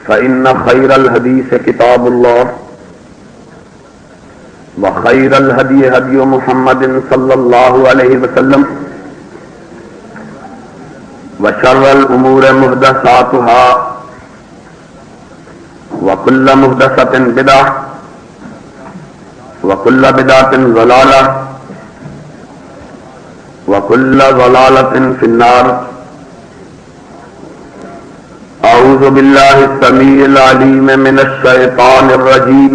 فإن خير الحديث كتاب الله وخير الهدي هدي محمد صلى الله عليه وسلم وشر الأمور محدثاتها وكل محدثة بدعة وكل بدعة ضلالة وكل ضلالة في النار. أعوذ بالله السميع العليم من الشيطان الرجيم.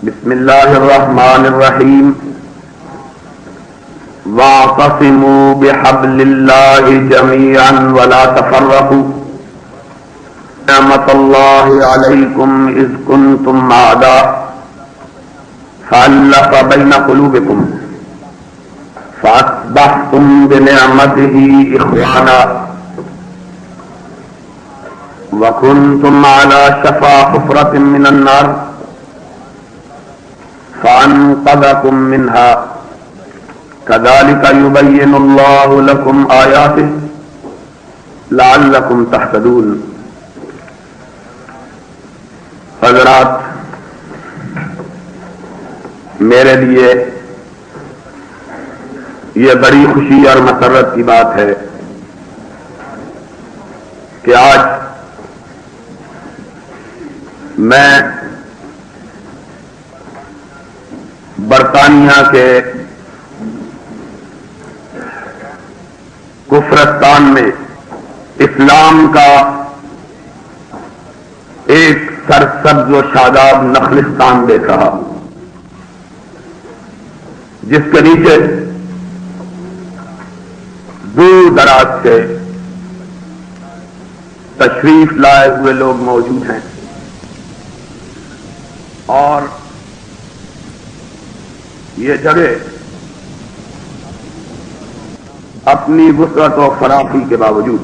بسم الله الرحمن الرحيم. واعتصموا بحبل الله جميعا ولا تفرقوا. نعمة الله عليكم إذ كنتم أعداء فألف بين قلوبكم فأصبحتم بنعمته إخوانا وكنتم على شفا حفرة من النار فأنقذكم منها كذلك يبين الله لكم آياته لعلكم تهتدون. حضرات، میرے لیے یہ بڑی خوشی اور مسرت کی بات ہے کہ آج میں برطانیہ کے کفرستان میں اسلام کا ایک سرسبز و شاداب نخلستان دیکھ رہا ہوں، جس کے نیچے دور دراز سے تشریف لائے ہوئے لوگ موجود ہیں اور یہ جگہ اپنی وسعت و فراخی کے باوجود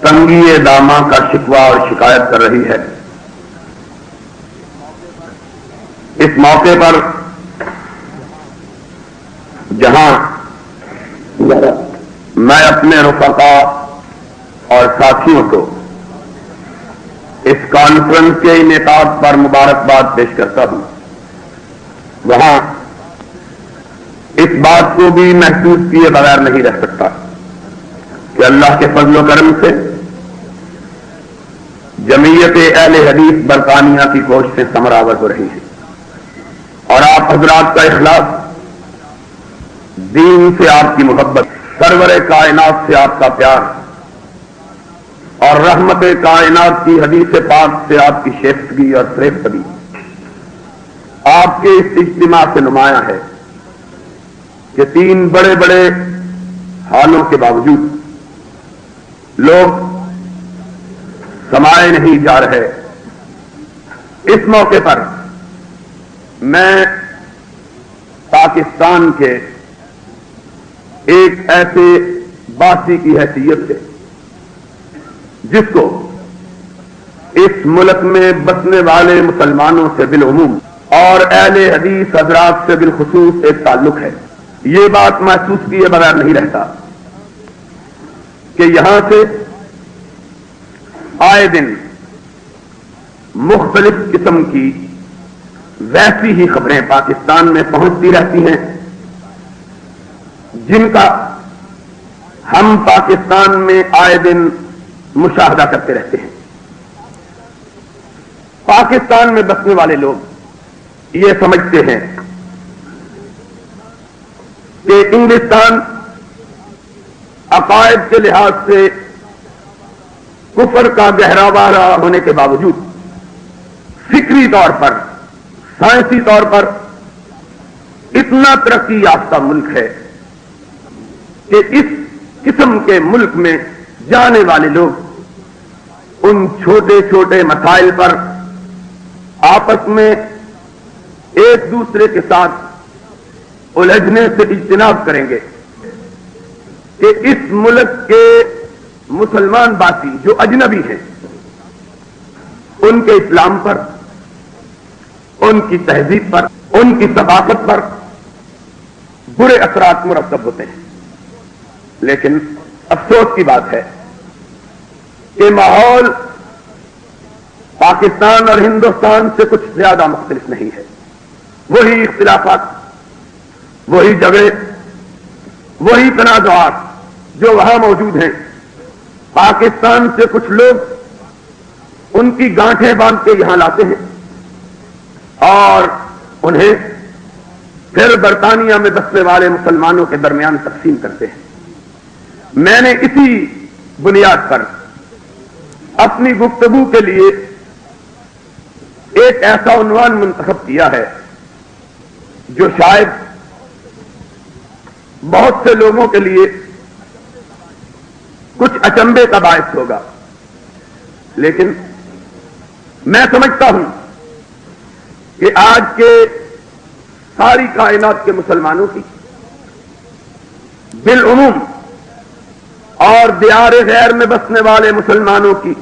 تنگی داماں کا شکوہ اور شکایت کر رہی ہے. اس موقع پر جہاں میں اپنے رفقاء اور ساتھیوں کو اس کانفرنس کے انعقاد پر مبارکباد پیش کرتا ہوں، وہاں اس بات کو بھی محسوس کیے بغیر نہیں رہ سکتا کہ اللہ کے فضل و کرم سے جمعیت اہل حدیث برطانیہ کی کوششیں ثمرآور ہو رہی ہیں اور آپ حضرات کا اخلاص، دین سے آپ کی محبت، سرور کائنات سے آپ کا پیار اور رحمت کائنات کی حدیث پاک سے آپ کی شائستگی اور فریفتگی آپ کے اس اجتماع سے نمایاں ہے کہ تین بڑے بڑے حالوں کے باوجود لوگ سمائے نہیں جا رہے. اس موقع پر میں پاکستان کے ایک ایسے باسی کی حیثیت سے جس کو اس ملک میں بسنے والے مسلمانوں سے بالعموم اور اہل حدیث حضرات سے بالخصوص ایک تعلق ہے، یہ بات محسوس کیے بغیر نہیں رہتا کہ یہاں سے آئے دن مختلف قسم کی ویسی ہی خبریں پاکستان میں پہنچتی رہتی ہیں جن کا ہم پاکستان میں آئے دن مشاہدہ کرتے رہتے ہیں. پاکستان میں بسنے والے لوگ یہ سمجھتے ہیں کہ انگلستان عقائد کے لحاظ سے کفر کا گہراوارہ ہونے کے باوجود فکری طور پر، سائنسی طور پر اتنا ترقی یافتہ ملک ہے کہ اس قسم کے ملک میں جانے والے لوگ ان چھوٹے چھوٹے مسائل پر آپس میں ایک دوسرے کے ساتھ الجھنے سے اجتناب کریں گے کہ اس ملک کے مسلمان باسی جو اجنبی ہیں ان کے اسلام پر، ان کی تہذیب پر، ان کی ثقافت پر برے اثرات مرتب ہوتے ہیں. لیکن افسوس کی بات ہے کہ ماحول پاکستان اور ہندوستان سے کچھ زیادہ مختلف نہیں ہے. وہی اختلافات، وہی جھگڑے، وہی تنازعات جو وہاں موجود ہیں. پاکستان سے کچھ لوگ ان کی گانٹھیں باندھ کے یہاں لاتے ہیں اور انہیں پھر برطانیہ میں بسنے والے مسلمانوں کے درمیان تقسیم کرتے ہیں. میں نے اسی بنیاد پر اپنی گفتگو کے لیے ایک ایسا عنوان منتخب کیا ہے جو شاید بہت سے لوگوں کے لیے کچھ اچنبے کا باعث ہوگا، لیکن میں سمجھتا ہوں کہ آج کے ساری کائنات کے مسلمانوں کی بالعموم اور دیار غیر میں بسنے والے مسلمانوں کی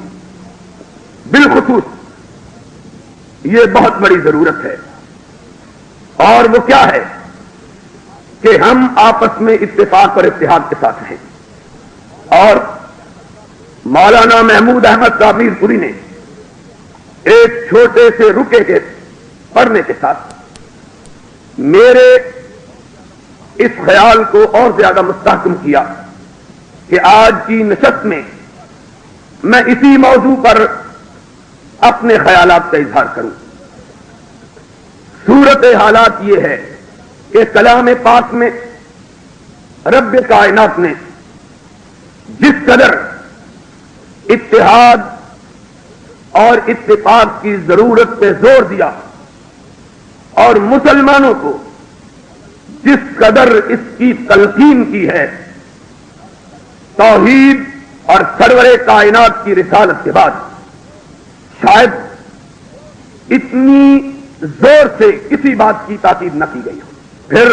بالخصوص یہ بہت بڑی ضرورت ہے. اور وہ کیا ہے کہ ہم آپس میں اتفاق اور اتحاد کے ساتھ ہیں. اور مولانا محمود احمد کابیر پوری نے ایک چھوٹے سے رکے کے پڑھنے کے ساتھ میرے اس خیال کو اور زیادہ مستحکم کیا کہ آج کی نشست میں میں اسی موضوع پر اپنے خیالات کا اظہار کروں. صورت حالات یہ ہے کہ کلام پاک میں رب کائنات نے جس قدر اتحاد اور اتفاق کی ضرورت پہ زور دیا اور مسلمانوں کو جس قدر اس کی تلقین کی ہے، توحید اور سرور کائنات کی رسالت کے بعد شاید اتنی زور سے کسی بات کی تاکید نہ کی گئی ہو. پھر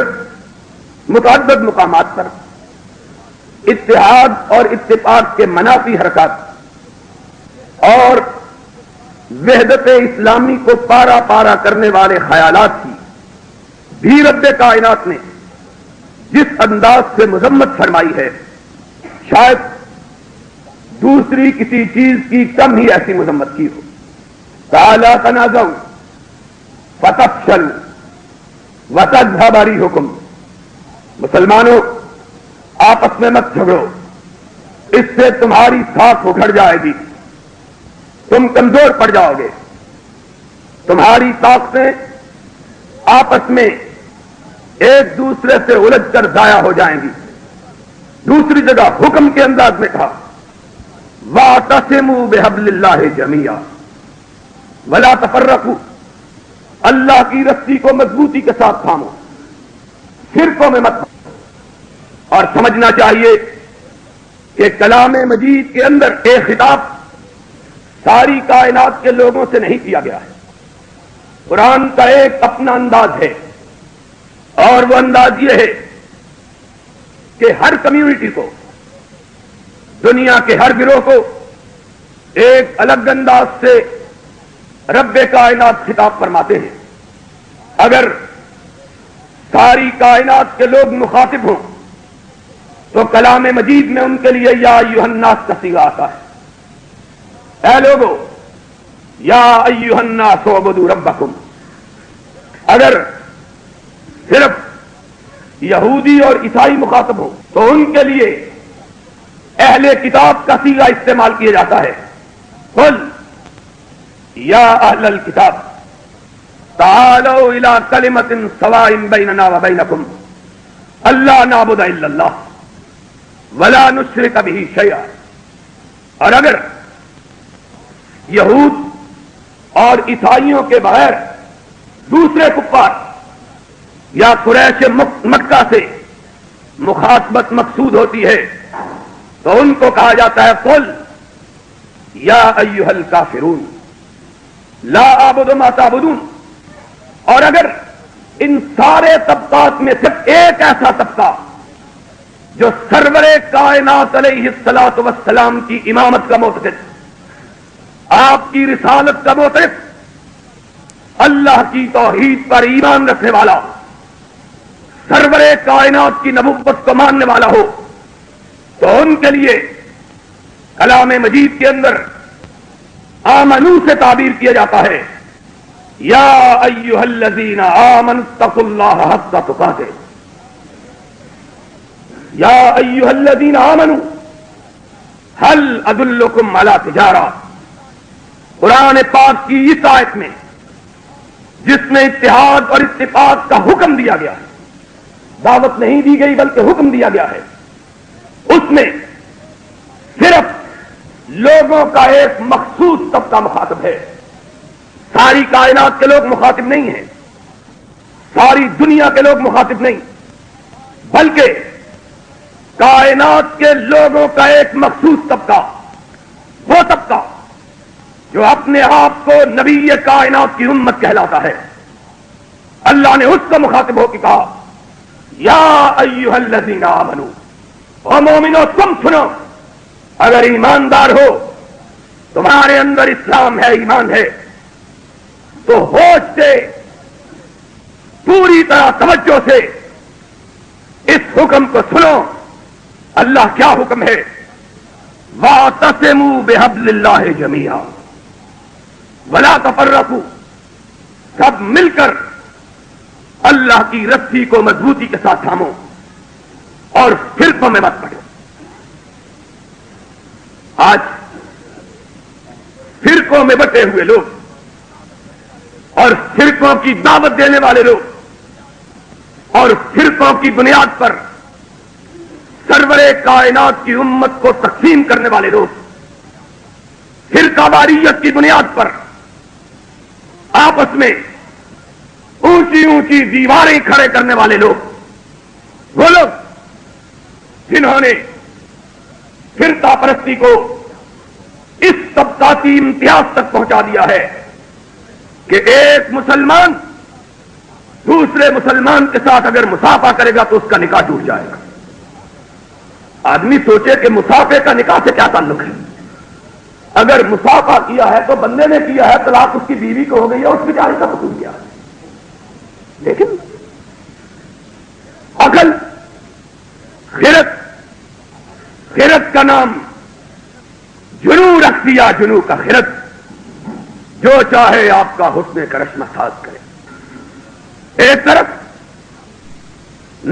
متعدد مقامات پر اتحاد اور اتفاق کے منافی حرکات اور وحدت اسلامی کو پارا پارا کرنے والے خیالات کی بھی رب کائنات نے جس انداز سے مذمت فرمائی ہے، شاید دوسری کسی چیز کی کم ہی ایسی مذمت کی ہو. تعالی تنازعوا فتفشلوا وتذهب ريحكم. مسلمانوں آپس میں مت جھگڑو، اس سے تمہاری ساکھ اکھڑ جائے گی، تم کمزور پڑ جاؤ گے، تمہاری طاقتیں آپس میں ایک دوسرے سے الجھ کر ضائع ہو جائیں گی. دوسری جگہ حکم کے انداز میں تھا وَاعْتَصِمُوا بِحَبْلِ اللَّهِ جَمِيعًا وَلَا تَفَرَّقُوا. اللہ کی رسی کو مضبوطی کے ساتھ تھامو، فرقوں میں مت. اور سمجھنا چاہیے کہ کلام مجید کے اندر ایک خطاب ساری کائنات کے لوگوں سے نہیں کیا گیا ہے. قرآن کا ایک اپنا انداز ہے اور وہ انداز یہ ہے کہ ہر کمیونٹی کو، دنیا کے ہر گروہ کو ایک الگ انداز سے رب کائنات خطاب فرماتے ہیں. اگر ساری کائنات کے لوگ مخاطب ہوں تو کلام مجید میں ان کے لیے یا ایھا الناس کا صیغہ آتا ہے. اے لوگو، یا ایھا الناس اعبدوا ربکم. اگر صرف یہودی اور عیسائی مخاطب ہوں تو ان کے لیے اہل کتاب کا صیغہ استعمال کیا جاتا ہے. قل یا اہل الکتاب تعالوا الی کلمۃ سواء بیننا وبینکم الا نعبد الا اللہ ولا نشرک بہ شیئا. اور اگر یہود اور عیسائیوں کے بغیر دوسرے کفار یا قریش مکہ سے مخاطبت مقصود ہوتی ہے تو ان کو کہا جاتا ہے قل یا ایھا الکافرون لا اعبد ما تعبدون. اور اگر ان سارے طبقات میں صرف ایک ایسا طبقہ جو سرور کائنات علیہ الصلوۃ والسلام کی امامت کا معتقد، آپ کی رسالت کا معترف، اللہ کی توحید پر ایمان رکھنے والا، سرور کائنات کی نبوت کو ماننے والا ہو، تو ان کے لیے کلام مجید کے اندر آمنو سے تعبیر کیا جاتا ہے، یا ایھا الذین آمنوا اتقوا اللہ حق تقاتے، یا ایھا الذین آمنوا هل ادلکم علی تجارہ۔ قرآن پاک کی اس آیت میں جس میں اتحاد اور اتفاق کا حکم دیا گیا ہے، دعوت نہیں دی گئی بلکہ حکم دیا گیا ہے، اس میں صرف لوگوں کا ایک مخصوص طبقہ مخاطب ہے، ساری کائنات کے لوگ مخاطب نہیں ہیں، ساری دنیا کے لوگ مخاطب نہیں، بلکہ کائنات کے لوگوں کا ایک مخصوص طبقہ، وہ طبقہ جو اپنے آپ کو نبی کائنات کی امت کہلاتا ہے، اللہ نے اس کو مخاطب ہو کے کہا، یا ایھا الذین آمنوا، او مومنو تم سنو، اگر ایماندار ہو، تمہارے اندر اسلام ہے، ایمان ہے، تو ہوش سے پوری طرح توجہ سے اس حکم کو سنو۔ اللہ کیا حکم ہے؟ وَاعْتَصِمُوا بِحَبْلِ اللَّهِ جَمِيعًا وَلَا تَفَرَّقُوا، سب مل کر اللہ کی رسی کو مضبوطی کے ساتھ تھامو اور فرقوں میں مت بٹو۔ آج فرقوں میں بٹے ہوئے لوگ اور فرقوں کی دعوت دینے والے لوگ اور فرقوں کی بنیاد پر سرور کائنات کی امت کو تقسیم کرنے والے لوگ، فرقہ واریت کی بنیاد پر آپس میں اونچی اونچی دیواریں کھڑے کرنے والے لوگ، وہ لوگ جنہوں نے فرقہ پرستی کو اس طبقاتی امتیاز تک پہنچا دیا ہے کہ ایک مسلمان دوسرے مسلمان کے ساتھ اگر مصافحہ کرے گا تو اس کا نکاح ٹوٹ جائے گا۔ آدمی سوچے کہ مصافحے کا نکاح سے کیا تعلق ہے؟ اگر مصافحہ کیا ہے تو بندے نے کیا ہے، طلاق اس کی بیوی کو ہو گئی ہے، اس بیچارے کا قصور کیا ہے؟ لیکن عقل، خرد کا نام جنو رکھ دیا، جنو کا خرد، جو چاہے آپ کا حسن کرشمہ ساز کرے۔ ایک طرف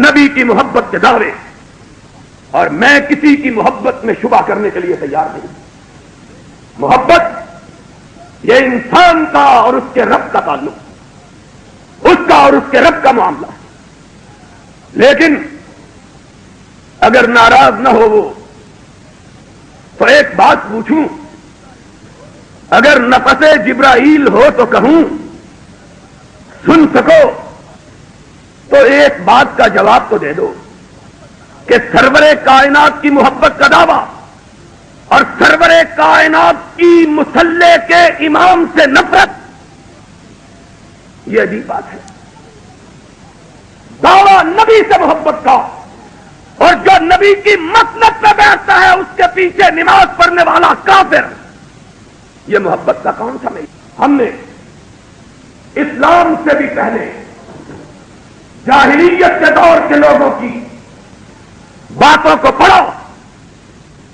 نبی کی محبت کے دعوے، اور میں کسی کی محبت میں شبہ کرنے کے لیے تیار نہیں۔ محبت یہ انسان کا اور اس کے رب کا تعلق، اس کا اور اس کے رب کا معاملہ ہے، لیکن اگر ناراض نہ ہو وہ تو ایک بات پوچھوں، اگر نفس جبرائیل ہو تو کہوں سن سکو تو ایک بات کا جواب تو دے دو کہ سرور کائنات کی محبت کا دعویٰ اور سرور کائنات کی مصلی کے امام سے نفرت، یہ عجیب بات ہے۔ دعویٰ نبی سے محبت کا، اور جو نبی کی مسلک پہ بیٹھتا ہے اس کے پیچھے نماز پڑھنے والا کافر، یہ محبت کا کون سا نہیں؟ ہم نے اسلام سے بھی پہلے جاہلیت کے دور کے لوگوں کی باتوں کو پڑھا،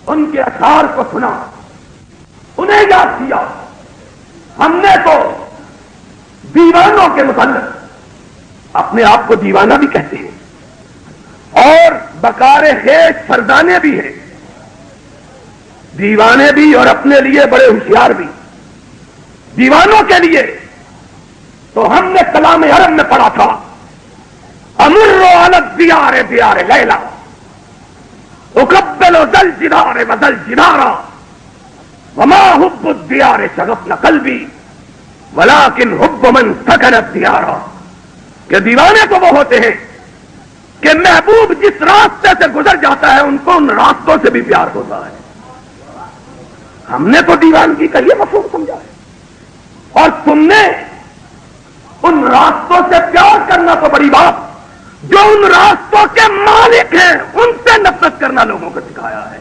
ان کے اشعار کو سنا، انہیں یاد کیا۔ ہم نے تو دیوانوں کے متعلق، اپنے آپ کو دیوانہ بھی کہتے ہیں اور بکار خیش فرزانے بھی ہیں، دیوانے بھی اور اپنے لیے بڑے ہوشیار بھی۔ دیوانوں کے لیے تو ہم نے کلام حرم میں پڑھا تھا، امر علی الدیار دیار لیلا اقبل ذل جدار وذل جدارا وما حب الدیار شغفنا قلبی ولکن حب من سکن الدیار، کہ دیوانے تو وہ ہوتے ہیں کہ محبوب جس راستے سے گزر جاتا ہے ان کو ان راستوں سے بھی پیار ہوتا ہے۔ ہم نے تو دیوانگی کا یہ مفہوم سمجھا ہے، اور تم نے ان راستوں سے پیار کرنا تو بڑی بات، جو ان راستوں کے مالک ہیں ان سے نفرت کرنا لوگوں کو سکھایا ہے۔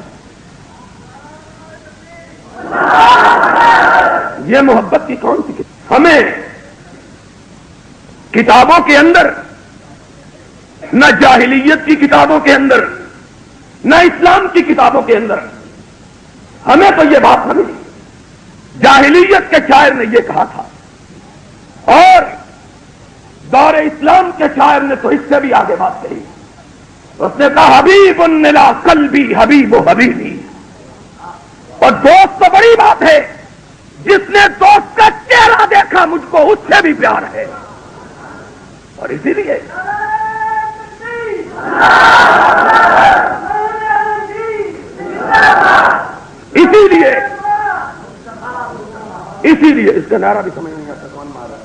یہ محبت کی کون سی کتاب؟ ہمیں کتابوں کے اندر، نہ جاہلیت کی کتابوں کے اندر، نہ اسلام کی کتابوں کے اندر ہمیں تو یہ بات سمجھی، جاہلیت کے شاعر نے یہ کہا تھا، اور دور اسلام کے شاعر نے تو اس سے بھی آگے بات کہی. اس نے کہا حبیب نلا قلبی حبیب و حبیبی. اور دوست تو بڑی بات ہے، جس نے دوست کا چہرہ دیکھا مجھ کو اس سے بھی پیار ہے. اور اسی لیے اس کا نعرہ بھی سمجھ نہیں آتا کون مارا.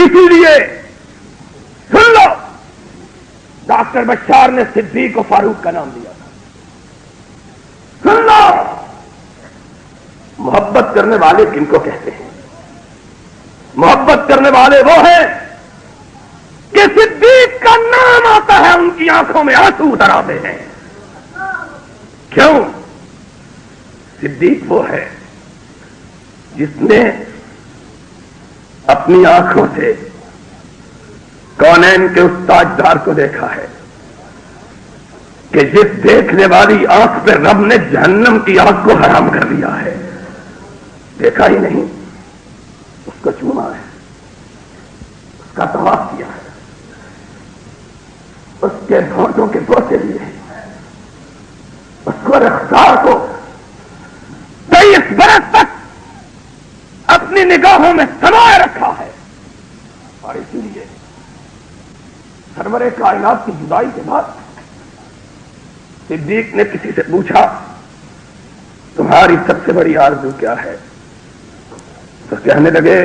اسی لیے سن لو، ڈاکٹر بشار نے صدیق و فاروق کا نام دیا تھا. سن لو، محبت کرنے والے کن کو کہتے ہیں؟ محبت کرنے والے وہ ہیں کہ صدیق کا نام آتا ہے ان کی آنکھوں میں آنسو اتر آتے ہیں. کیوں؟ صدیق وہ ہے جس نے اپنی آنکھوں سے کونین کے اس تاجدار کو دیکھا ہے کہ جس دیکھنے والی آنکھ پہ رب نے جہنم کی آگ کو حرام کر دیا ہے. دیکھا ہی نہیں، اس کو چوما ہے، اس کا طواف کیا ہے، اس کے ہونٹوں کے بوسے لیے ہیں، اس کو رفتار کو 23 برس تک اپنی نگاہوں میں سمائے رکھا ہے. اور اسی لیے سرور کائنات کی جدائی کے بعد صدیق نے کسی سے پوچھا تمہاری سب سے بڑی آرزو کیا ہے؟ تو کہنے لگے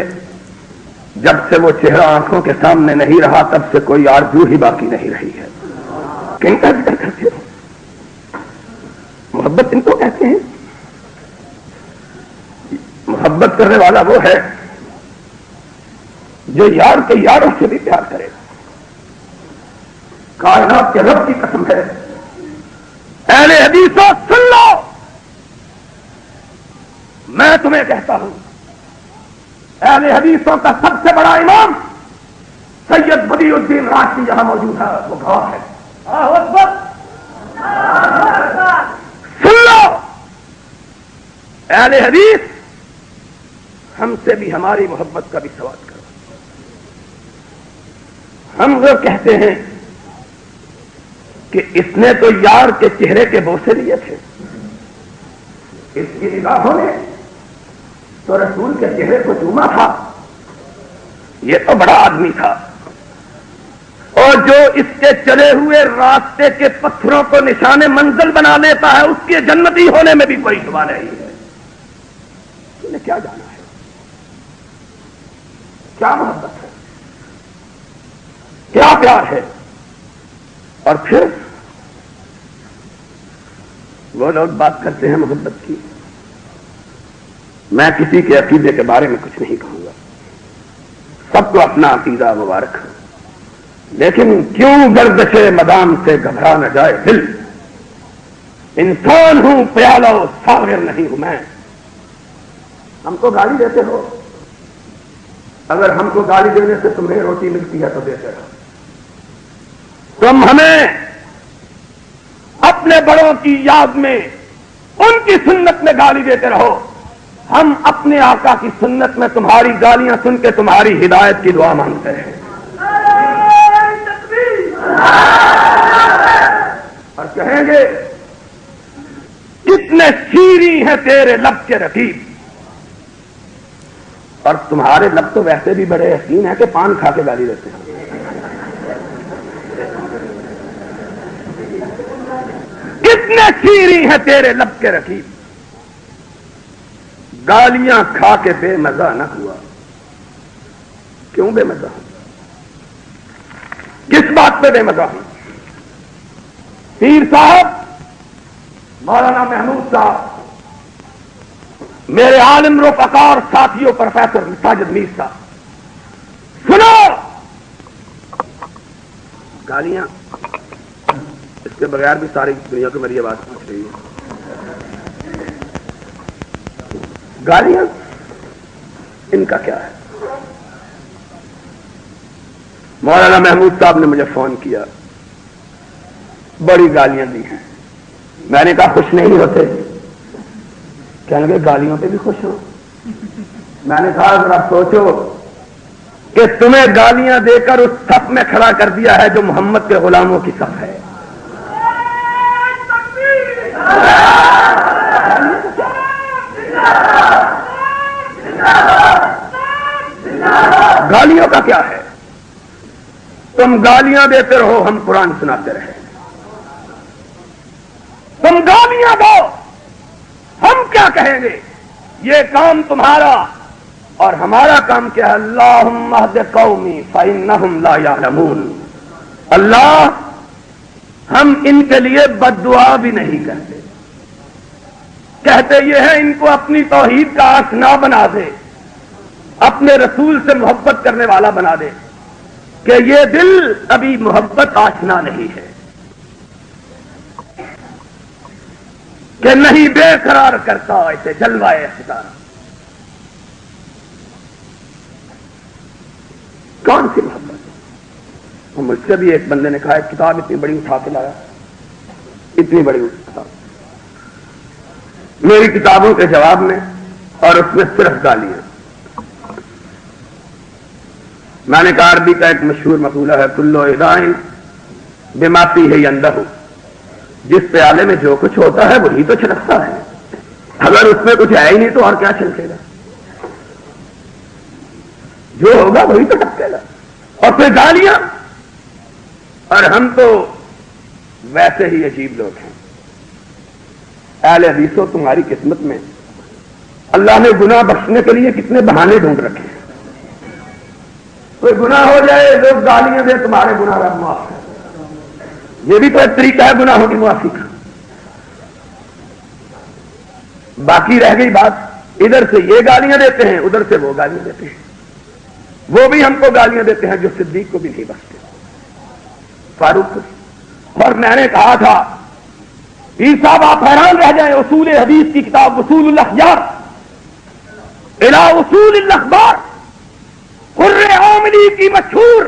جب سے وہ چہرہ آنکھوں کے سامنے نہیں رہا تب سے کوئی آرزو ہی باقی نہیں رہی ہے. کن کا ذکر کرتے ہو؟ محبت ان کو کہتے ہیں. محبت کرنے والا وہ ہے جو یار کے یاروں سے بھی پیار کرے. کائنات کے رب کی قسم ہے، اہل حدیثوں سن لو، میں تمہیں کہتا ہوں اہل حدیثوں کا سب سے بڑا امام سید بدیع الدین راشدی یہاں موجود ہے، وہ گواہ ہے. سن لو، اہل حدیث ہم سے بھی ہماری محبت کا بھی سوال کرو. ہم وہ کہتے ہیں کہ اس نے تو یار کے چہرے کے بوسے لیے تھے، اس کی نگاہوں نے تو رسول کے چہرے کو چوما تھا. یہ تو بڑا آدمی تھا، اور جو اس کے چلے ہوئے راستے کے پتھروں کو نشان منزل بنا لیتا ہے اس کے جنتی ہونے میں بھی کوئی شبہ نہیں ہے. تم نے کیا جانا ہے؟ کیا محبت ہے؟ کیا پیار ہے؟ اور پھر وہ لوگ بات کرتے ہیں محبت کی. میں کسی کے عقیدے کے بارے میں کچھ نہیں کہوں گا، سب کو اپنا عقیدہ مبارک ہو، لیکن کیوں گردش مدام سے گھبرا نہ جائے دل. انسان ہوں پیالہ ساغر نہیں ہوں میں. ہم کو گالی دیتے ہو، اگر ہم کو گالی دینے سے تمہیں روٹی ملتی ہے تو دیتے رہو. تم ہمیں اپنے بڑوں کی یاد میں ان کی سنت میں گالی دیتے رہو، ہم اپنے آقا کی سنت میں تمہاری گالیاں سن کے تمہاری ہدایت کی دعا مانگتے ہیں. اور کہیں گے کتنے شیریں ہیں تیرے لب کے رقیب. اور تمہارے لب تو ویسے بھی بڑے حسین ہیں کہ پان کھا کے گالی دیتے ہیں. کتنے شیریں ہیں تیرے لب کے رقیب. گالیاں کھا کے بے مزہ نہ ہوا. کیوں بے مزہ ہوں؟ کس بات پہ بے مزہ ہوں؟ پیر صاحب مولانا محمود صاحب، میرے عالم رفقا ساتھیوں پروفیسر ساجد میر صاحب، سنو، گالیاں اس کے بغیر بھی ساری دنیا کو میری آواز پہنچ رہی ہے. گالیاں ان کا کیا ہے؟ مولانا محمود صاحب نے مجھے فون کیا، بڑی گالیاں دی ہیں. میں نے کہا خوش نہیں ہوتے؟ کہنے لگے گالیوں پہ بھی خوش ہو؟ میں نے کہا ذرا سوچو کہ تمہیں گالیاں دے کر اس صف میں کھڑا کر دیا ہے جو محمد کے غلاموں کی صف ہے. گالیوں کا کیا ہے؟ تم گالیاں دیتے رہو، ہم قرآن سناتے رہے. تم گالیاں دو، ہم کیا کہیں گے؟ یہ کام تمہارا اور ہمارا کام کیا ہے؟ اللہم اہد قومی فإنہم لا یعلمون. اللہ ہم ان کے لیے بد دعا بھی نہیں کرتے، کہتے یہ ہے ان کو اپنی توحید کا آشنا بنا دے، اپنے رسول سے محبت کرنے والا بنا دے، کہ یہ دل ابھی محبت آشنا نہیں ہے، کہ نہیں بے قرار کرتا ایسے جلوائے ستارہ. کون سی محبت؟ مجھ سے بھی ایک بندے نے کہا ایک کتاب اتنی بڑی اٹھا کے لایا، اتنی بڑی کتاب، میری کتابوں کے جواب میں، اور اس میں صرف گالیاں. میں نے کہا عربی کا ایک مشہور مقولہ ہے کلو ادائن بما فیہ ینضح، جس پیالے میں جو کچھ ہوتا ہے وہی تو چھلکتا ہے، اگر اس میں کچھ ہے ہی نہیں تو اور کیا چھلکے گا؟ جو ہوگا وہی تو ٹپکے گا. اور پھر گالیاں. اور ہم تو ویسے ہی عجیب لوگ ہیں. اہل حدیثوں تمہاری قسمت میں اللہ نے گناہ بخشنے کے لیے کتنے بہانے ڈھونڈ رکھے ہیں. کوئی گناہ ہو جائے لوگ گالیاں دیں تمہارے گناہ رب معاف کر. یہ بھی تو ایک طریقہ ہے گناہوں کی معافی کا. باقی رہ گئی بات، ادھر سے یہ گالیاں دیتے ہیں، ادھر سے وہ گالیاں دیتے ہیں. وہ بھی ہم کو گالیاں دیتے ہیں جو صدیق کو بھی نہیں بخشتے، فاروق کو. اور میں نے کہا تھا پیر صاحب آپ حیران رہ جائیں، اصول حدیث کی کتاب اصول الاخیار الى اصول الاخبار، قرۃ عاملی کی مشہور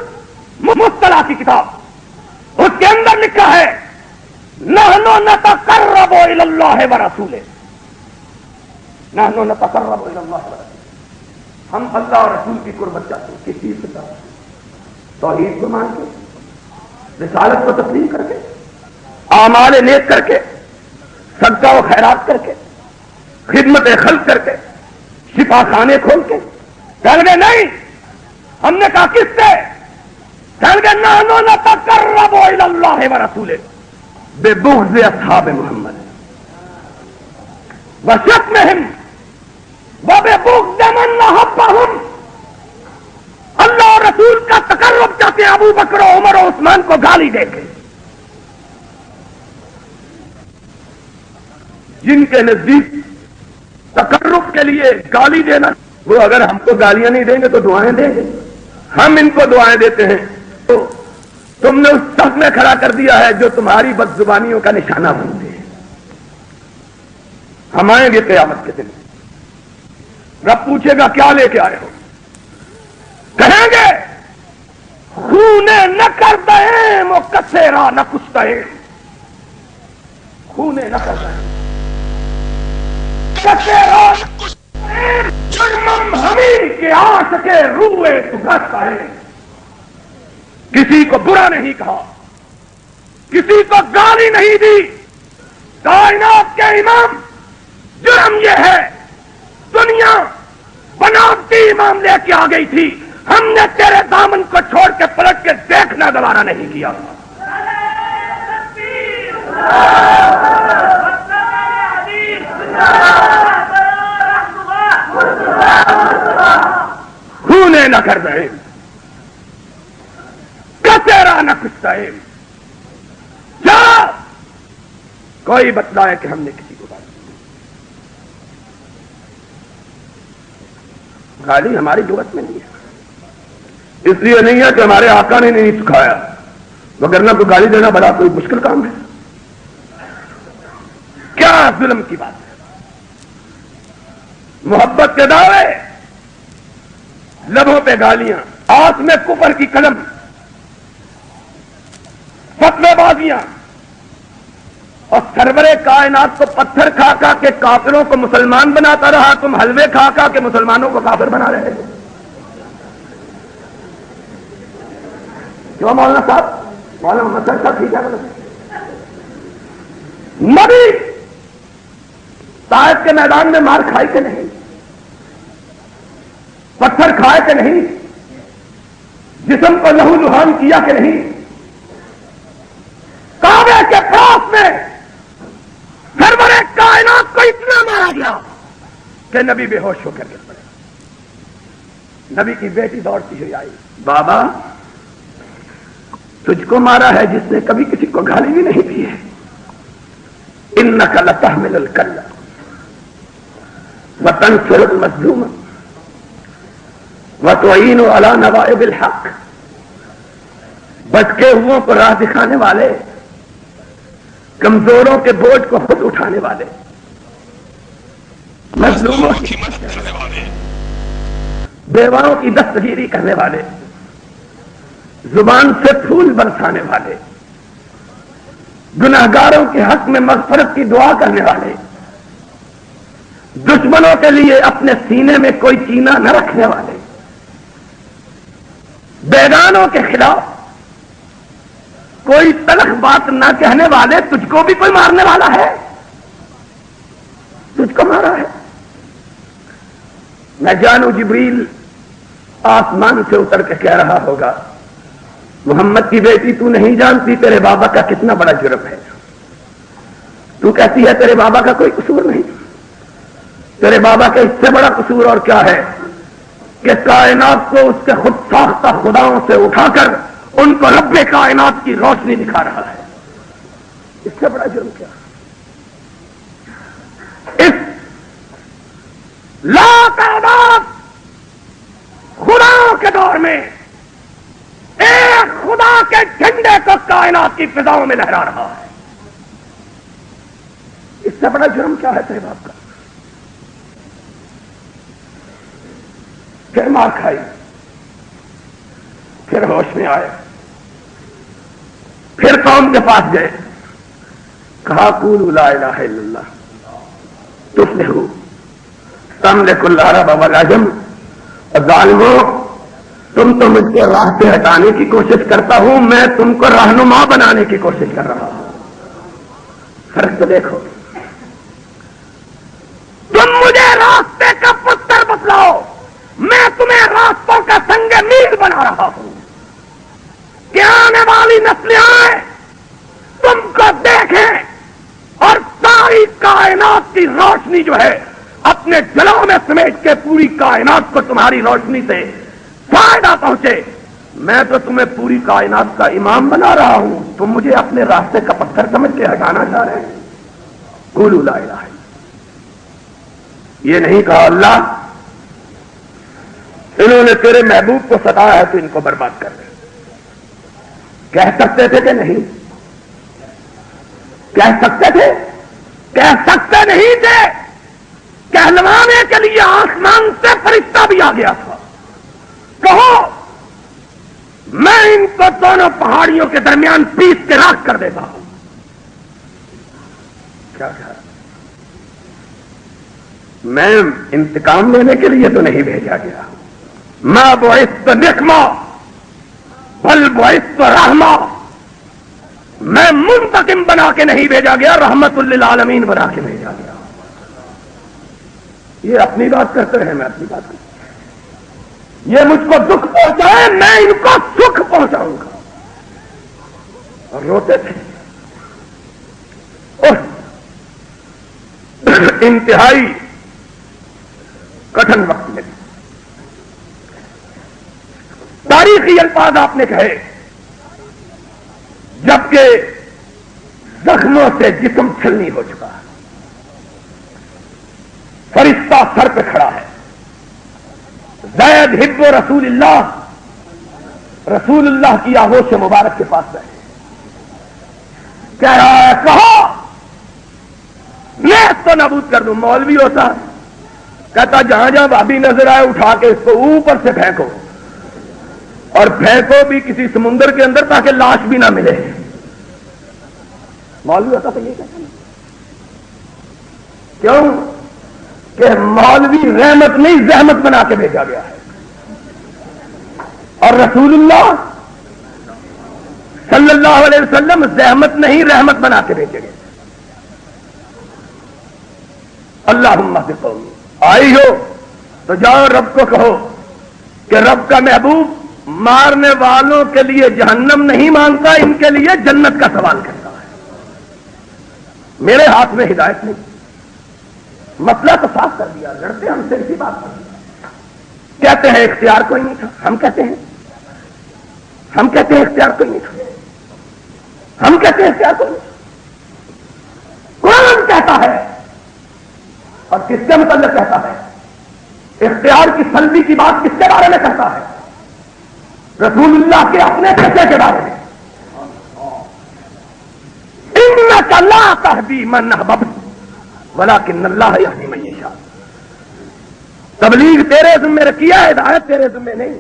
مصطلح کی کتاب، اس کے اندر لکھا ہے نحن نتقرب الى اللہ ورسولہ، نحن نتقرب الى اللہ ورسولہ، ہم اللہ اور رسول کی قربت چاہتے ہیں. کس چیز سے؟ توحید کو مان کے، رسالت کو تسلیم کر کے، اعمال نیک کر کے، صدقہ و خیرات کر کے، خدمت خلق کر کے، شفا خانے کھول کے. کہنے گے نہیں. ہم نے کہا کس سے؟ کہنے گے نحن نتقرب الى اللہ ورسولہ ببغض اصحاب محمد وشتمہم وببغض من احبہم. اللہ اور رسول کا تقرب چاہتے ہیں ابو بکر و عمر و عثمان کو گالی دے کے. جن کے نزدیک تقرب کے لیے گالی دینا، وہ اگر ہم کو گالیاں نہیں دیں گے تو دعائیں دیں گے. ہم ان کو دعائیں دیتے ہیں تو تم نے اس صف میں کھڑا کر دیا ہے جو تمہاری بد زبانیوں کا نشانہ بنتے ہیں. ہم آئیں گے قیامت کے دن، رب پوچھے گا کیا لے کے آئے ہو؟ کہیں گے خونے نہ کر دیں وہ کسیرا نہ کچھ دیں، خونے نہ کر دیں کسیرا نہ کچھ دیں، جرمم ہمیں کے آس کے روئے تو گھس آئے. کسی کو برا نہیں کہا، کسی کو گالی نہیں دی. کائنات کے امام، جرم یہ ہے دنیا بناوٹی امام لے کے آ گئی تھی، ہم نے تیرے دامن کو چھوڑ کے پلٹ کے دیکھنا دوبارہ نہیں کیا. خونے نہ کر دیں، کسیرا نہ کچھ دیں. کیا کوئی بتلائے کہ ہم نے کسی کو گالی ہماری ضرورت میں نہیں ہے. اس لیے نہیں ہے کہ ہمارے آقا نے نہیں سکھایا، وگرنہ کوئی گالی دینا بڑا کوئی مشکل کام ہے. کیا ظلم کی بات ہے. محبت کے دعوے، لبوں پہ گالیاں، ہاتھ میں کفر کی قلم، فتوے بازیاں اور سرور کائنات کو پتھر کھا کھا کے کافروں کو مسلمان بناتا رہا، تم حلوے کھا کھا کے مسلمانوں کو کافر بنا رہے ہو. کیوں مولانا صاحب؟ مولانا محمد صاحب ٹھیک ہے. نبی طائف کے میدان میں مار کھائے کہ نہیں؟ پتھر کھائے کہ نہیں؟ جسم کو لہو لہان کیا کہ نہیں؟ کعبے کے پاس میں سرور کائنات کو اتنا مارا گیا کہ نبی بے ہوش ہو کر گر پڑے. نبی کی بیٹی دوڑتی ہوئی آئی، بابا تجھ کو مارا ہے جس نے کبھی کسی کو گالی بھی نہیں دی ہے. انک لتحمل الکل وتنصر المظلوم وتعین علی نوائب الحق. بھٹکے ہوئوں کو راہ دکھانے والے، کمزوروں کے بوجھ کو خود اٹھانے والے، مظلوموں کی مدد کرنے والے، بیواؤں کی دستگیری کرنے والے، زبان سے پھول برسانے والے، گناہگاروں کے حق میں مغفرت کی دعا کرنے والے، دشمنوں کے لیے اپنے سینے میں کوئی کینہ نہ رکھنے والے، بیگانوں کے خلاف کوئی تلخ بات نہ کہنے والے. تجھ کو بھی کوئی مارنے والا ہے؟ تجھ کو مارا ہے. میں جانوں جبریل آسمان سے اتر کے کہہ رہا ہوگا، محمد کی بیٹی تو نہیں جانتی تیرے بابا کا کتنا بڑا جرم ہے. تو کہتی ہے تیرے بابا کا کوئی قصور نہیں. تیرے بابا کا اس سے بڑا قصور اور کیا ہے کہ کائنات کو اس کے خود ساختہ خداؤں سے اٹھا کر ان کو رب کائنات کی روشنی دکھا رہا ہے. اس سے بڑا جرم کیا؟ اس لا تعداد خداؤں کے دور میں ایک خدا کے جھنڈے کو کائنات کی فضاؤں میں لہرا رہا ہے. اس سے بڑا جرم کیا ہے تیرے باپ کا؟ پھر مار کھائی، پھر ہوش میں آئے، پھر قوم کے پاس گئے، کہا قولوا لا الہ الا اللہ تفلحوا تملکوا العرب والعجم. ظالموں، تم تو مجھ سے راہ سے ہٹانے کی کوشش کرتا ہوں، میں تم کو رہنما بنانے کی کوشش کر رہا ہوں. فرق تو دیکھو. تم مجھے راستے کا پتھر بتلاؤ، میں تمہیں راستوں کا سنگ میل بنا رہا ہوں کہ آنے والی نسلیں آئیں، تم کو دیکھیں اور ساری کائنات کی روشنی جو ہے اپنے جلوں میں سمیٹ کے پوری کائنات کو تمہاری روشنی سے فائدہ پہنچے. میں تو تمہیں پوری کائنات کا امام بنا رہا ہوں، تم مجھے اپنے راستے کا پتھر سمجھ کے ہٹانا چاہ رہے ہیں. قولوا لا الہ. یہ نہیں کہا اللہ انہوں نے تیرے محبوب کو ستایا ہے تو ان کو برباد کر دے. کہہ سکتے تھے کہ نہیں؟ کہہ سکتے تھے؟ کہہ سکتے نہیں تھے. کہلوانے کے لیے آسمان سے فرشتہ بھی آ گیا تھا. کہو میں ان کو دونوں پہاڑیوں کے درمیان پیس کے راکھ کر دیتا ہوں. کیا کہا؟ میں انتقام لینے کے لیے تو نہیں بھیجا گیا. ما بعثت نقما بل بعثت رحمہ. میں منتقم بنا کے نہیں بھیجا گیا، رحمت للعالمین بنا کے بھیجا گیا. یہ اپنی بات کرتے ہیں، میں اپنی بات کرتا ہوں. یہ مجھ کو دکھ پہنچائے، میں ان کو سکھ پہنچاؤں گا. اور روتے تھے. اور انتہائی کٹھن وقت میں تاریخی الفاظ آپ نے کہے، جبکہ زخموں سے جسم چھلنی ہو چکا ہے. فرشتہ سر پہ کھڑا ہے. زید حب رسول اللہ، رسول اللہ کی آغوش مبارک کے پاس بیٹھے. کہہ رہا ہے کہو میں تو نابود کر دوں. مولوی ہوتا کہتا جہاں جہاں بھابھی نظر آئے اٹھا کے اس کو اوپر سے پھینکو، اور پھینکو بھی کسی سمندر کے اندر تاکہ لاش بھی نہ ملے. مولوی ہوتا تو یہ کہتا ہے، کیوں کہ مولوی رحمت نہیں زحمت بنا کے بھیجا گیا ہے، اور رسول اللہ صلی اللہ علیہ وسلم زحمت نہیں رحمت بنا کے بھیجے گئے۔ اللہم اہد قومی، آئی ہو تو جاؤ رب کو کہو کہ رب کا محبوب مارنے والوں کے لیے جہنم نہیں مانگتا، ان کے لیے جنت کا سوال کرتا ہے، میرے ہاتھ میں ہدایت نہیں۔ مسئلہ تو صاف کر دیا، لڑتے ہم سے اسی بات پر، کہتے ہیں اختیار کوئی نہیں تھا، ہم کہتے ہیں اختیار کوئی نہیں تھا، ہم کہتے ہیں اختیار کوئی نہیں تھا۔ قرآن کہتا ہے، اور کس کے متعلق کہتا ہے؟ اختیار کی سلبی کی بات کس کے بارے میں کرتا ہے؟ رسول اللہ کے اپنے بیٹے کے بارے میں، انک لا تہدی من احببت ولکن اللہ یہدی من یشاء۔ تبلیغ تیرے ذمہ رکھی ہے، ہدایت تیرے ذمہ نہیں،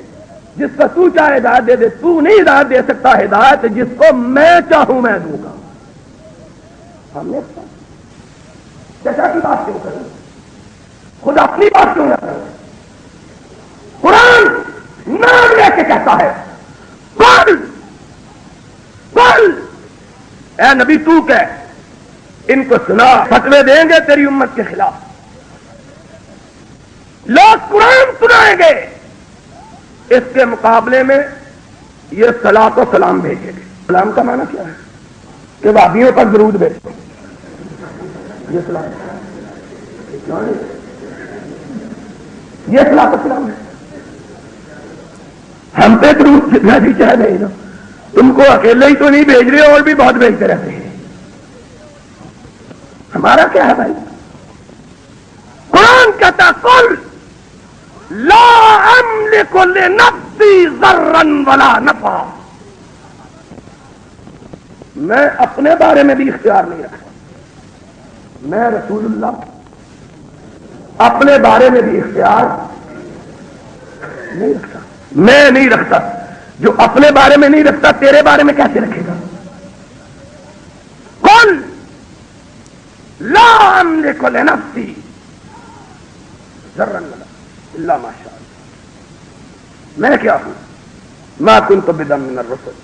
جس کو تو چاہے ہدایت دے دے، تو نہیں ہدایت دے سکتا، ہدایت جس کو میں چاہوں میں دوں گا۔ ہم نے چچا کی بات کیوں کریں، خود اپنی بات کیوں نہ کریں؟ قرآن نام لے کے کہتا ہے قل قل، اے نبی تو کہہ، ان کو سنا، فتوے دیں گے تیری امت کے خلاف، لوگ قرآن سنائیں گے، اس کے مقابلے میں یہ صلاۃ و سلام بھیجیں گے۔ سلام کا معنی کیا ہے؟ کہ وادیوں پر درود بھیجو، یہ سلام، یہ صلاۃ و سلام ہے۔ ہم پہ درود جتنا بھی چاہے بھیجو، تم کو اکیلے ہی تو نہیں بھیج رہے، اور بھی بہت بھیجتے رہتے ہیں۔ ہمارا کیا ہے بھائی؟ قرآن کہتا قل لا املک لنفسی ضرا ولا نفعا، میں اپنے بارے میں بھی اختیار نہیں رکھتا، میں رسول اللہ اپنے بارے میں بھی اختیار نہیں رکھتا، میں نہیں رکھتا۔ جو اپنے بارے میں نہیں رکھتا تیرے بارے میں کیسے رکھے گا؟ قل لا املک لنفسی ضرا ولا الا ما شاء اللہ، میں کیا ہوں؟ ما كنت بدعا من الرسل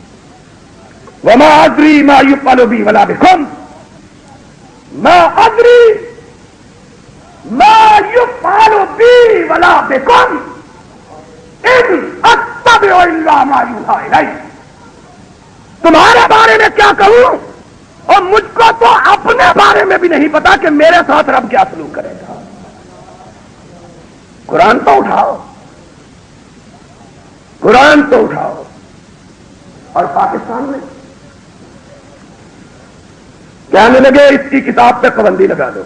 وما ادری ما يفعل بي ولا بكم، ما ادری ما يفعل بي ولا بكم ان اتبع الا ما يوحى الي۔ تمہارے بارے میں کیا کہوں، اور مجھ کو تو اپنے بارے میں بھی نہیں پتا کہ میرے ساتھ رب کیا سلوک کرے گا۔ قرآن تو اٹھاؤ، قرآن تو اٹھاؤ۔ اور پاکستان میں کہنے لگے اس کی کتاب پہ پابندی لگا دو،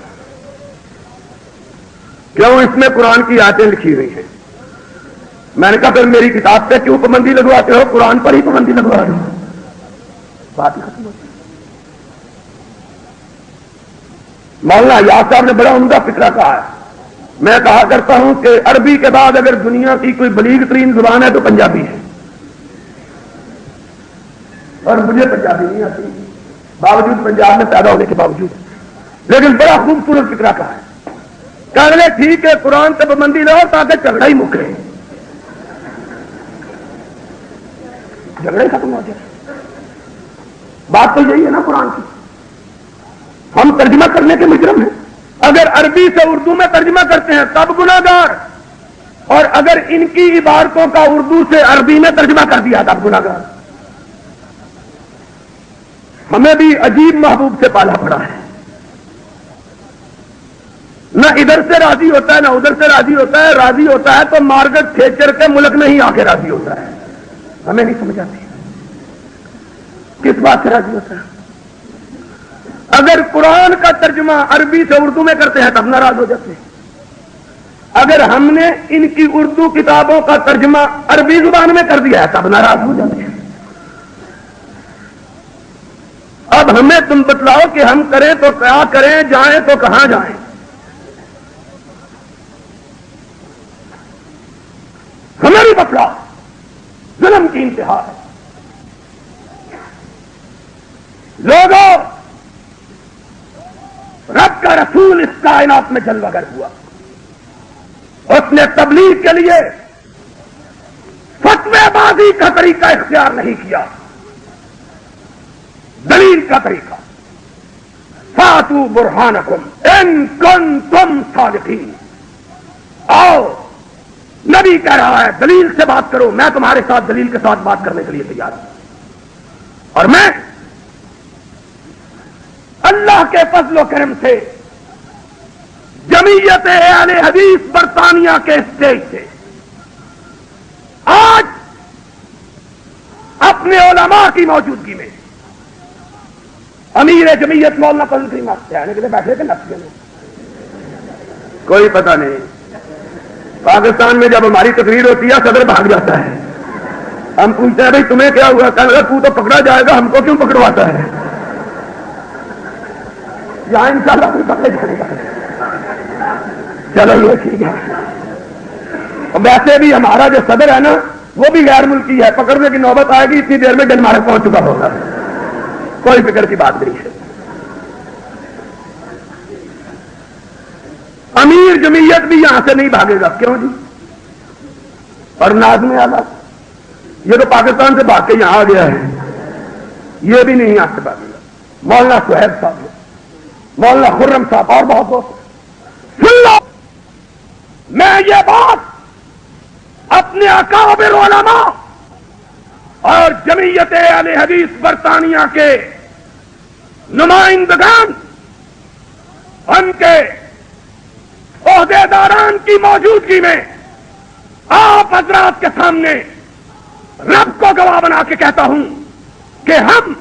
کیوں؟ اس میں قرآن کی آیتیں لکھی ہوئی ہیں۔ میں نے کہا پھر میری کتاب پہ کیوں پابندی لگواتے ہو؟ قرآن پر ہی پابندی لگوا دو، بات ہی ختم ہوتی ہے۔ مولانا یاد صاحب نے بڑا عمدہ فکرہ کہا ہے، میں کہا کرتا ہوں کہ عربی کے بعد اگر دنیا کی کوئی بلیغ ترین زبان ہے تو پنجابی ہے، اور مجھے پنجابی نہیں آتی باوجود پنجاب میں پیدا ہونے کے باوجود، لیکن بڑا خوبصورت فکرہ کہا ہے۔ کہنے لے ٹھیک ہے قرآن سے پابندی لاؤ تاکہ جھگڑا ہی مکے، جھگڑے ختم ہو جائے۔ بات تو یہی ہے نا قرآن کی، ہم ترجمہ کرنے کے مجرم ہیں۔ اگر عربی سے اردو میں ترجمہ کرتے ہیں تب گناہگار، اور اگر ان کی عبارتوں کا اردو سے عربی میں ترجمہ کر دیا تب گناہگار۔ ہمیں بھی عجیب محبوب سے پالا پڑا ہے، نہ ادھر سے راضی ہوتا ہے نہ ادھر سے راضی ہوتا ہے، راضی ہوتا ہے تو مارگٹ تھیچر کے ملک میں ہی آ کے راضی ہوتا ہے۔ ہمیں نہیں سمجھ آتی کس بات سے راضی ہوتا ہے۔ اگر قرآن کا ترجمہ عربی سے اردو میں کرتے ہیں تب ناراض ہو جاتے ہیں، اگر ہم نے ان کی اردو کتابوں کا ترجمہ عربی زبان میں کر دیا ہے تب ناراض ہو جاتے ہیں۔ اب ہمیں تم بتلاؤ کہ ہم کریں تو کیا کریں، جائیں تو کہاں جائیں؟ ہمیں بھی بتلاؤ، ظلم کی انتہا ہے۔ لوگوں رب کا رسول اس کائنات میں جلوہ گر ہوا. اس نے تبلیغ کے لیے فتوی بازی کا طریقہ اختیار نہیں کیا، دلیل کا طریقہ. فاتو برہانکم ان کنتم صادقین. آؤ، نبی کہہ رہا ہے دلیل سے بات کرو، میں تمہارے ساتھ دلیل کے ساتھ بات کرنے کے لیے تیار ہوں. اور میں اللہ کے فضل و کرم سے جمعیت اہل حدیث برطانیہ کے اسٹیج سے آج اپنے علماء کی موجودگی میں امیر جمعیت مولانا فضل کریم سے آنے کے لیے بیٹھے تھے نفسے میں کوئی پتہ نہیں. پاکستان میں جب ہماری تقریر ہوتی ہے صدر بھاگ جاتا ہے. ہم پوچھتے ہیں بھائی تمہیں کیا ہوا؟ کہنے لگا تو تو پکڑا جائے گا، ہم کو کیوں پکڑواتا ہے؟ یہاں انشاءاللہ کوئی پکڑے جانے گا. چلو یہ ٹھیک ہے. ویسے بھی ہمارا جو صدر ہے نا وہ بھی غیر ملکی ہے، پکڑنے کی نوبت آئے گی اتنی دیر میں ڈنمارک پہنچ چکا ہوگا. کوئی فکر کی بات نہیں ہے. امیر جمعیت بھی یہاں سے نہیں بھاگے گا. کیوں جی؟ اور ناظم اعلیٰ یہ تو پاکستان سے بھاگ کے یہاں آ گیا ہے، یہ بھی نہیں یہاں سے بھاگے گا. مولانا سہیب صاحب، مولانا خرم صاحب اور بہت بہت. سن لو، میں یہ بات اپنے اکابر علماء اور جمعیت اہل حدیث برطانیہ کے نمائندگان، ان کے عہدے داران کی موجودگی میں آپ حضرات کے سامنے رب کو گواہ بنا کے کہتا ہوں کہ ہم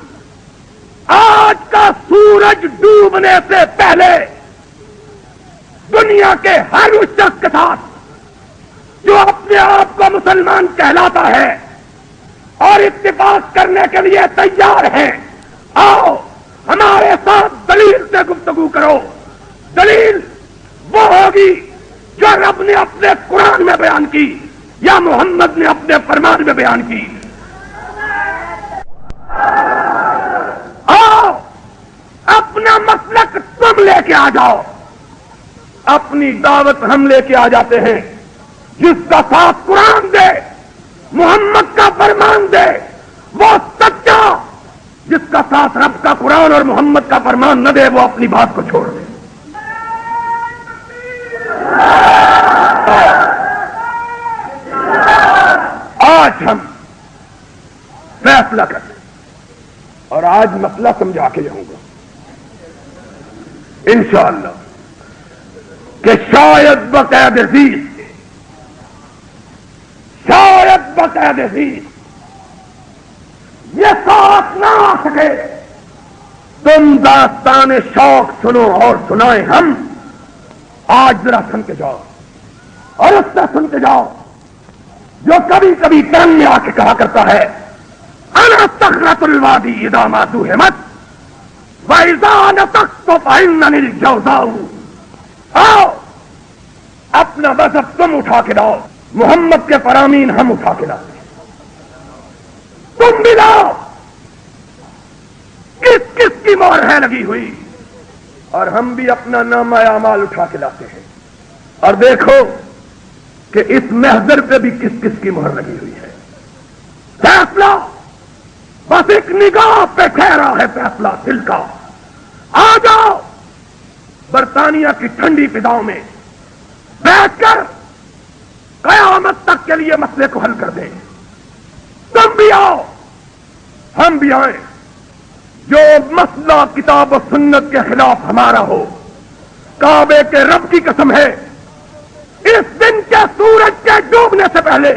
آج کا سورج ڈوبنے سے پہلے دنیا کے ہر اس شخص کے ساتھ جو اپنے آپ کو مسلمان کہلاتا ہے اور اتفاق کرنے کے لیے تیار ہیں، آؤ ہمارے ساتھ دلیل سے گفتگو کرو. دلیل وہ ہوگی جو رب نے اپنے قرآن میں بیان کی یا محمد نے اپنے فرمان میں بیان کی. آؤ اپنا مسلک تم لے کے آ جاؤ. اپنی دعوت ہم لے کے آ جاتے ہیں. جس کا ساتھ قرآن دے، محمد کا فرمان دے، وہ سچا. جس کا ساتھ رب کا قرآن اور محمد کا فرمان نہ دے، وہ اپنی بات کو چھوڑ دے. آج ہم فیصلہ کرتے اور آج مسئلہ سمجھا کے جاؤں گا انشاءاللہ کہ شاید بقید عزیز یہ ساتھ نہ آ سکے. تم داستان شوق سنو اور سنائیں ہم. آج ذرا سن کے جاؤ اور اس سے سن کے جاؤ جو کبھی کبھی کان میں آ کے کہا کرتا ہے انا صخرۃ الوادی اذا ما تهمت واذا نطقت فانني الجوزاء. آؤ اپنا مذہب تم اٹھا کے لاؤ، محمد کے فرامین ہم اٹھا کے لاتے ہیں. تم بھی لاؤ. کس کس کی مہر ہے لگی ہوئی، اور ہم بھی اپنا نامہ اعمال اٹھا کے لاتے ہیں. اور دیکھو کہ اس محضر پہ بھی کس کس کی مہر لگی ہوئی ہے. فیصلہ بس ایک نگاہ پہ ٹھہرا ہے، فیصلہ دل کا. آ جاؤ برطانیہ کی ٹھنڈی فضاؤں میں بیٹھ کر قیامت تک کے لیے مسئلے کو حل کر دیں. تم بھی آؤ، ہم بھی آئیں. جو مسئلہ کتاب و سنت کے خلاف ہمارا ہو، کعبے کے رب کی قسم ہے اس دن کے سورج کے ڈوبنے سے پہلے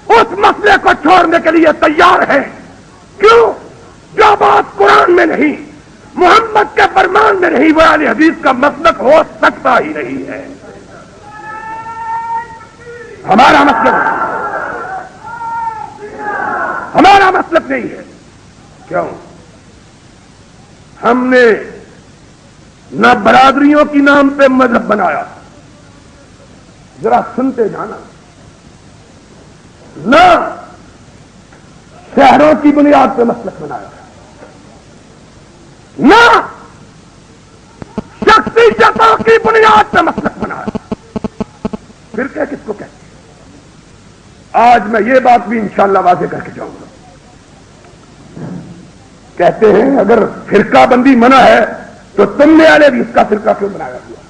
اس مسئلے کو چھوڑنے کے لیے تیار ہے. کیوں؟ جو بات قرآن میں نہیں، محمد کے فرمان میں نہیں، وہ اہل حدیث کا مسلک ہو سکتا ہی نہیں ہے. ہمارا مسلک نہیں ہے. کیوں؟ ہم نے نہ برادریوں کی نام پہ مذہب بنایا، ذرا سنتے جانا، نہ شہروں کی بنیاد پہ مسلک بنایا، نہ شریعتوں کی بنیاد پہ مسلک بنایا. فرقے کس کو کہتے ہیں؟ آج میں یہ بات بھی انشاءاللہ واضح کر کے جاؤں گا. کہتے ہیں اگر فرقہ بندی منع ہے تو تم نے اہل حدیث کا فرقہ کیوں بنایا ہوا؟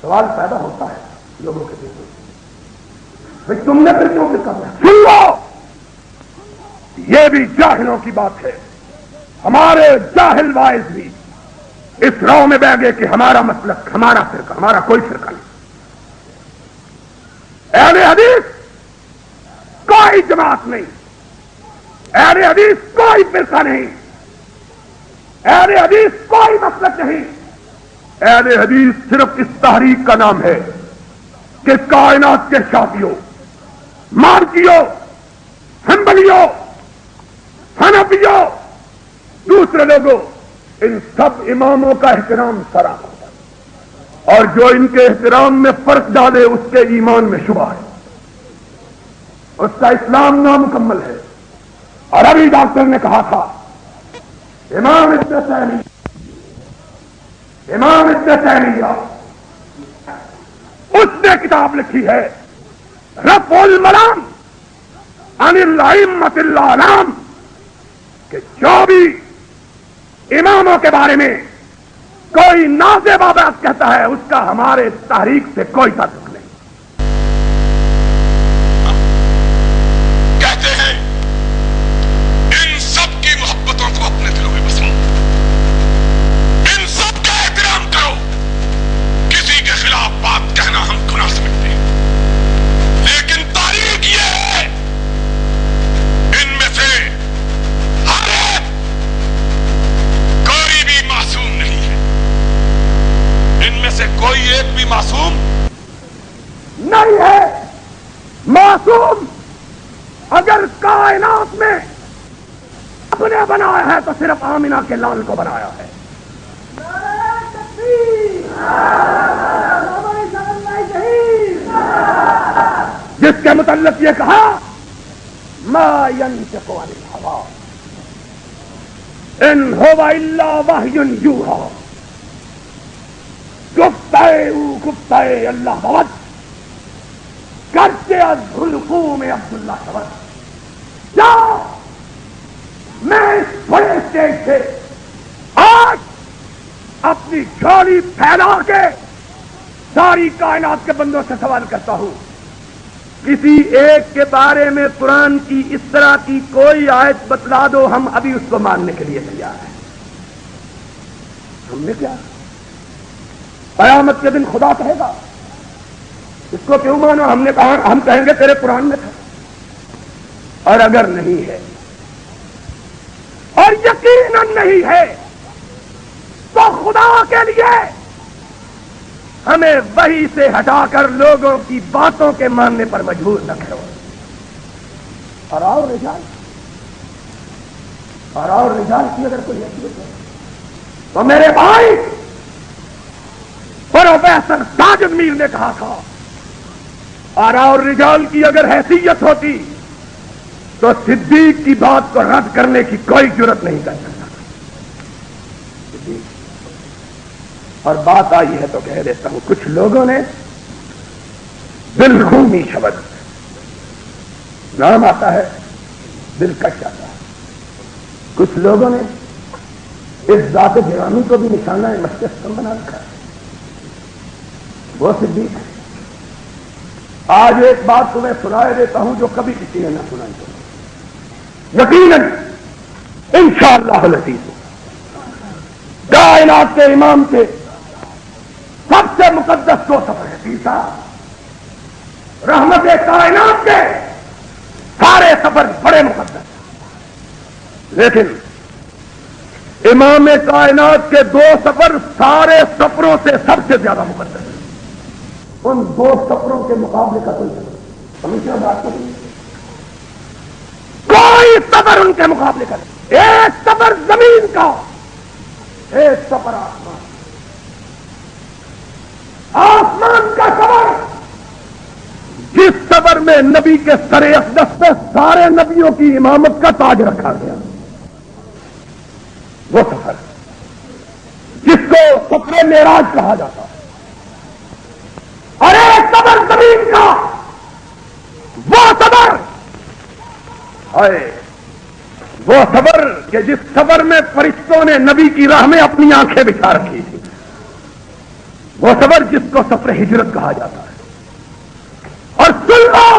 سوال پیدا ہوتا ہے لوگوں کے دل میں، بھائی تم نے پھر کیوں فرقہ بنایا؟ سن لو، یہ بھی جاہلوں کی بات ہے. ہمارے جاہل وائز بھی اس راہ میں بہ گئے کہ ہمارا مسلک، ہمارا فرقہ، ہمارا کوئی فرقہ نہیں. اہل حدیث کوئی جماعت نہیں، اہل حدیث کوئی فرقہ نہیں، اہل حدیث کوئی مسلک نہیں. اہل حدیث صرف اس تحریک کا نام ہے کہ کائنات کے شافعیوں، مالکیوں، حنبلیوں، حنفیوں، دوسرے لوگوں، ان سب اماموں کا احترام سرا ہوتا ہے، اور جو ان کے احترام میں فرق ڈالے اس کے ایمان میں شبہ ہے، اس کا اسلام نامکمل ہے. اور ابھی ڈاکٹر نے کہا تھا امام ابن تیمیہ اس نے کتاب لکھی ہے رفع الملام عن الائمۃ الاعلام، کہ جو بھی اماموں کے بارے میں کوئی نازیبہ بات کہتا ہے اس کا ہمارے تحریک سے کوئی تعلق نہیں. کہتے ہیں ان سب کی محبتوں کو اپنے دلوں میں بساؤ، ان سب کا احترام کرو. کسی کے خلاف بات کہنا ہم گناہ سمجھتے ہیں، لیکن تاریخ یہ ہے ان میں سے ہر ایک کوئی بھی معصوم نہیں ہے. ان میں سے کوئی ایک بھی معصوم نہیں ہے. معصوم اگر کائنات میں اپنے بنایا ہے تو صرف آمینہ کے لال کو بنایا ہے. جس کے متعلق یہ کہا ما ينطق عن الهوى ان هو الا وحی یوحی. گفتہ اللہ بابت کرتے از حلقوم عبداللہ شبت. کیا میں اس بڑے اسٹیج سے آج اپنی جھولی پھیلا کے ساری کائنات کے بندوں سے سوال کرتا ہوں، کسی ایک کے بارے میں قرآن کی اس طرح کی کوئی آیت بتلا دو، ہم ابھی اس کو ماننے کے لیے تیار ہیں. ہم نے کیا قیامت کے دن خدا کہے گا اس کو کیوں مانو؟ ہم نے کہا، ہم کہیں گے تیرے قرآن میں تھا. اور اگر نہیں ہے اور یقیناً نہیں ہے تو خدا کے لیے ہمیں وحی سے ہٹا کر لوگوں کی باتوں کے ماننے پر مجبور نہ کرو. اور رجال کی اگر کوئی حیثیت ہے تو میرے بھائی پروفیسر ساجد میر نے کہا تھا، اور رجال کی اگر حیثیت ہوتی تو صدیق کی بات کو رد کرنے کی کوئی جرت نہیں کر سکتا. اور بات آئی ہے تو کہہ دیتا ہوں، کچھ لوگوں نے بالخومی شبد نام آتا ہے، دلکش آتا ہے. کچھ لوگوں نے اس ذات گرامی کو بھی نشانہ مستحکم بنا رکھا ہے، وہ صدیق ہے. آج ایک بات تمہیں سنائے دیتا ہوں جو کبھی کسی نے نہ سنائی تھی. یقیناً انشاءاللہ العزیز کائنات کے امام کے سب سے مقدس 2 سفر ہے. تیسرا رحمت کائنات کے سارے سفر بڑے مقدس ہیں، لیکن امام کائنات کے 2 سفر سارے سفروں سے سب سے زیادہ مقدس ہیں. ان 2 سفروں کے مقابلے کا کوئی سفر ہمیں کیا بات کریں؟ کوئی سفر ان کے مقابلے کا نہیں. ایک سفر زمین کا، ایک سفر آسمان کا سفر، جس سفر میں نبی کے سر اقدس پہ سارے نبیوں کی امامت کا تاج رکھا گیا. وہ سفر جس کو سب سفر معراج کہا جاتا ہے۔ ارے صبر زمین کا وہ صبر، وہ صبر کہ جس صبر میں فرشتوں نے نبی کی راہ میں اپنی آنکھیں بچھا رکھی تھی، وہ صبر جس کو سفر ہجرت کہا جاتا ہے۔ اور سن لو،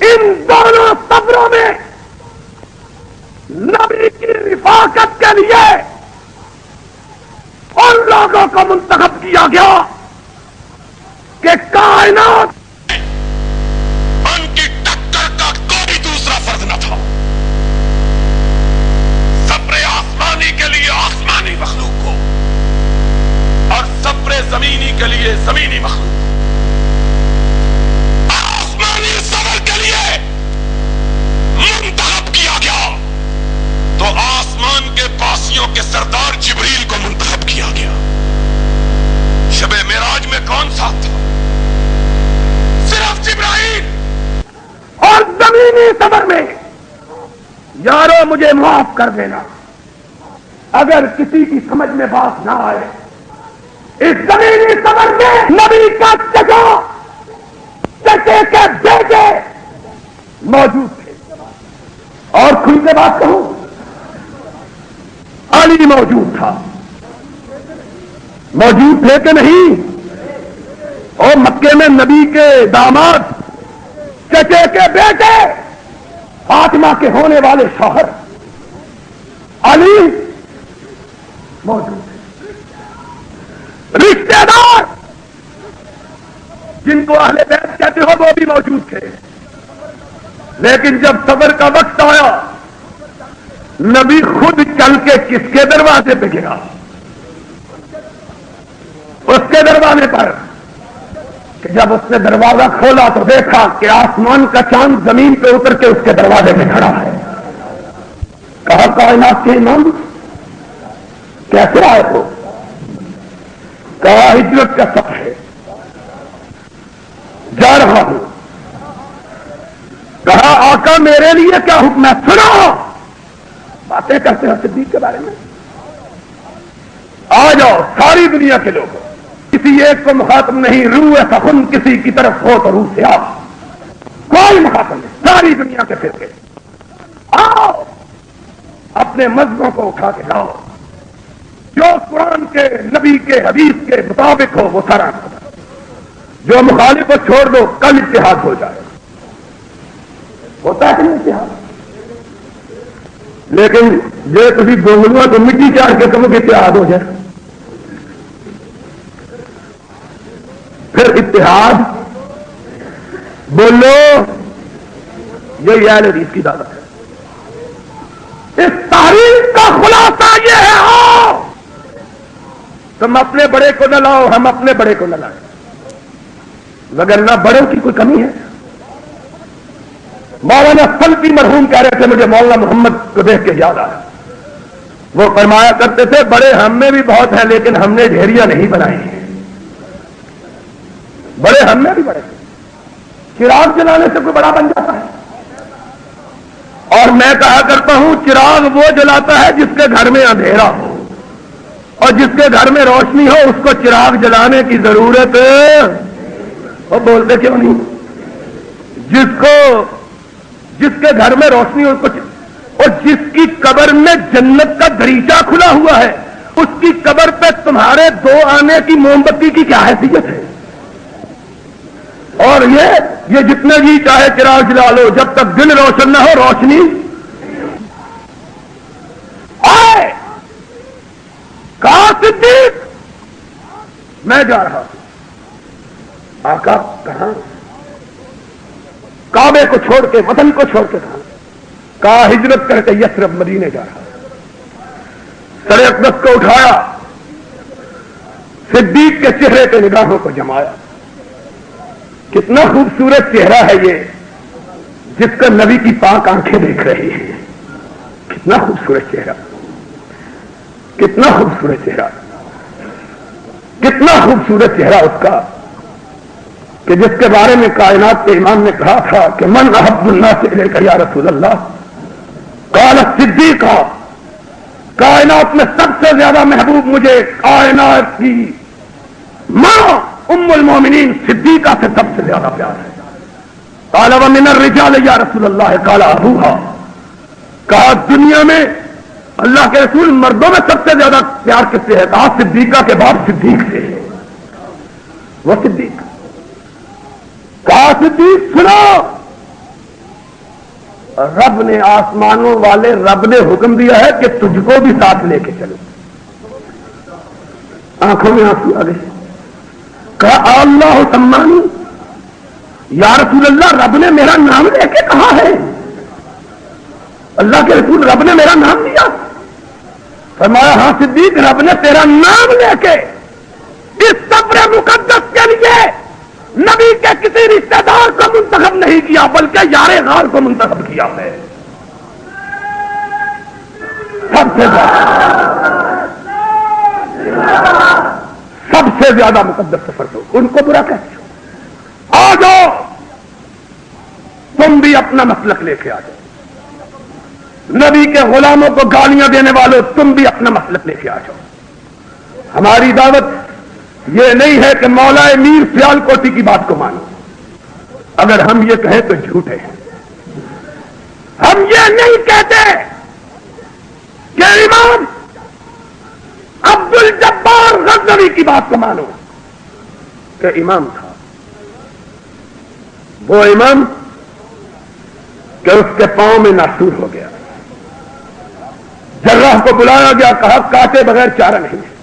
ان دونوں صبروں میں نبی کی رفاقت کے لیے ان لوگوں کو منتخب کیا گیا کہ کائنات ان کی ٹکر کا کوئی دوسرا فرض نہ تھا۔ صبر آسمانی کے لیے آسمانی مخلوق کو اور صبر زمینی کے لیے زمینی مخلوق کو۔ آسمانی صبر کے لیے منتخب کیا گیا تو آسمان کے پاسیوں کے سردار جبریل کو منتخب کیا گیا۔ شب معراج میں کون ساتھ تھا؟ صرف جبرائیل۔ اور زمینی صبر میں یارو مجھے معاف کر دینا اگر کسی کی سمجھ میں بات نہ آئے، اس زمینی صبر میں نبی کا چچے کے بیٹے موجود تھے، اور کھل کے بات کہوں، علی موجود تھا۔ موجود تھے کہ نہیں؟ اور مکے میں نبی کے داماد چچے کے بیٹے فاطمہ کے ہونے والے شوہر علی موجود تھے۔ رشتے دار جن کو اہل بیت کہتے ہو وہ بھی موجود تھے، لیکن جب صبر کا وقت آیا نبی خود چل کے کس کے دروازے پہ گرا؟ اس کے دروازے پر، کہ جب اس نے دروازہ کھولا تو دیکھا کہ آسمان کا چاند زمین پہ اتر کے اس کے دروازے پہ کھڑا ہے۔ کہا کائنات کے امام کیسے آئے ہو؟ کہا ہجرت کا سفر ہے، جا رہا ہوں۔ کہا آقا میرے لیے کیا حکم ہے؟ سنو، باتیں کرتے ہیں صدیق کے بارے میں۔ آ جاؤ ساری دنیا کے لوگ، کسی ایک کو مخاطب نہیں، روح سخن کسی کی طرف ہو تو روح سے آ، کوئی مخاطب نہیں، ساری دنیا کے فرقے آؤ، اپنے مذہبوں کو اٹھا کے لاؤ، جو قرآن کے نبی کے حدیث کے مطابق ہو وہ سارا کرو، جو مخالف کو چھوڑ دو، کل اتحاد ہو جائے۔ ہوتا ہے کہ نہیں اتحاد؟ لیکن یہ تھی گونگلوا تو مٹی چاڑ کے کم کے اتحاد ہو جائے، پھر اتحاد بولو، یہ اہل حدیث کی دعوت ہے۔ اس تحریک کا خلاصہ یہ ہے، آؤ تم اپنے بڑے کو نہ لاؤ، ہم اپنے بڑے کو نہ لائیں، وگرنہ بڑوں کی کوئی کمی ہے؟ مولانا سلفی مرحوم کہہ رہے تھے، مجھے مولانا محمد کو دیکھ کے یاد آیا، وہ فرمایا کرتے تھے بڑے ہم میں بھی بہت ہیں لیکن ہم نے ڈھیریاں نہیں بنائی ہیں۔ بڑے ہم میں بھی بڑے، چراغ جلانے سے کوئی بڑا بن جاتا ہے؟ اور میں کہا کرتا ہوں چراغ وہ جلاتا ہے جس کے گھر میں اندھیرا ہو، اور جس کے گھر میں روشنی ہو اس کو چراغ جلانے کی ضرورت وہ بولتے کیوں نہیں؟ جس کے گھر میں روشنی ہو اور جس کی قبر میں جنت کا دریچہ کھلا ہوا ہے، اس کی قبر پہ تمہارے دو آنے کی موم بتی کی کیا حیثیت ہے؟ اور یہ جتنے جی چاہے چراغ جلا لو، جب تک دل روشن نہ ہو روشنی آئے۔ کہا صدیق میں جا رہا ہوں۔ آقا کہاں؟ کعبے کو چھوڑ کے، وطن کو چھوڑ کے کہاں؟ کہا ہجرت کر کے یثرب مدینے جا رہا ہوں۔ سر اقدس کو اٹھایا، صدیق کے چہرے پہ نگاہوں کو جمایا۔ کتنا خوبصورت چہرہ ہے یہ جس کو نبی کی پاک آنکھیں دیکھ رہی ہیں۔ کتنا خوبصورت چہرہ، کتنا خوبصورت چہرہ، کتنا خوبصورت چہرہ اس کا کہ جس کے بارے میں کائنات کے امام نے کہا تھا کہ من احب الناس الیک یا رسول اللہ، قال الصدیق کائنات میں سب سے زیادہ محبوب مجھے کائنات کی ماں ام المومنین صدیقہ سے سب سے زیادہ پیار ہے. قال ومن الرجال یا رسول اللہ قال ابوہا. کہا دنیا میں اللہ کے رسول مردوں میں سب سے زیادہ پیار کس سے ہے؟ کہا صدیقہ کے بعد صدیق سے ہے. وہ صدیق. کہا صدیق سنو، رب نے آسمانوں والے رب نے حکم دیا ہے کہ تجھ کو بھی ساتھ لے کے چلو. آنکھوں میں آنسو آ گئے. کہا اللہ سمانی، یا رسول اللہ رب نے میرا نام لے کے کہا ہے. اللہ کے رسول رب نے میرا نام لیا. فرمایا ہاں صدیق رب نے تیرا نام لے کے اس صبر مقدس کے لیے نبی کے کسی رشتہ دار کو منتخب نہیں کیا بلکہ یار غار کو منتخب کیا ہے. سب سے زیادہ مقدس سفر تو ان کو برا کہتے ہو. آ جاؤ تم بھی اپنا مسلک لے کے آ جاؤ. نبی کے غلاموں کو گالیاں دینے والوں تم بھی اپنا مسلک لے کے آ جاؤ. ہماری دعوت یہ نہیں ہے کہ مولا میر سیال کوٹی کی بات کو مانو. اگر ہم یہ کہیں تو جھوٹے ہیں. ہم یہ نہیں کہتے کہ امام عبد الجبار غزنوی کی بات کو مانو کہ امام تھا وہ امام کہ اس کے پاؤں میں ناسور ہو گیا. جراح کو بلایا گیا، کہا کاٹے بغیر چارہ نہیں ہے.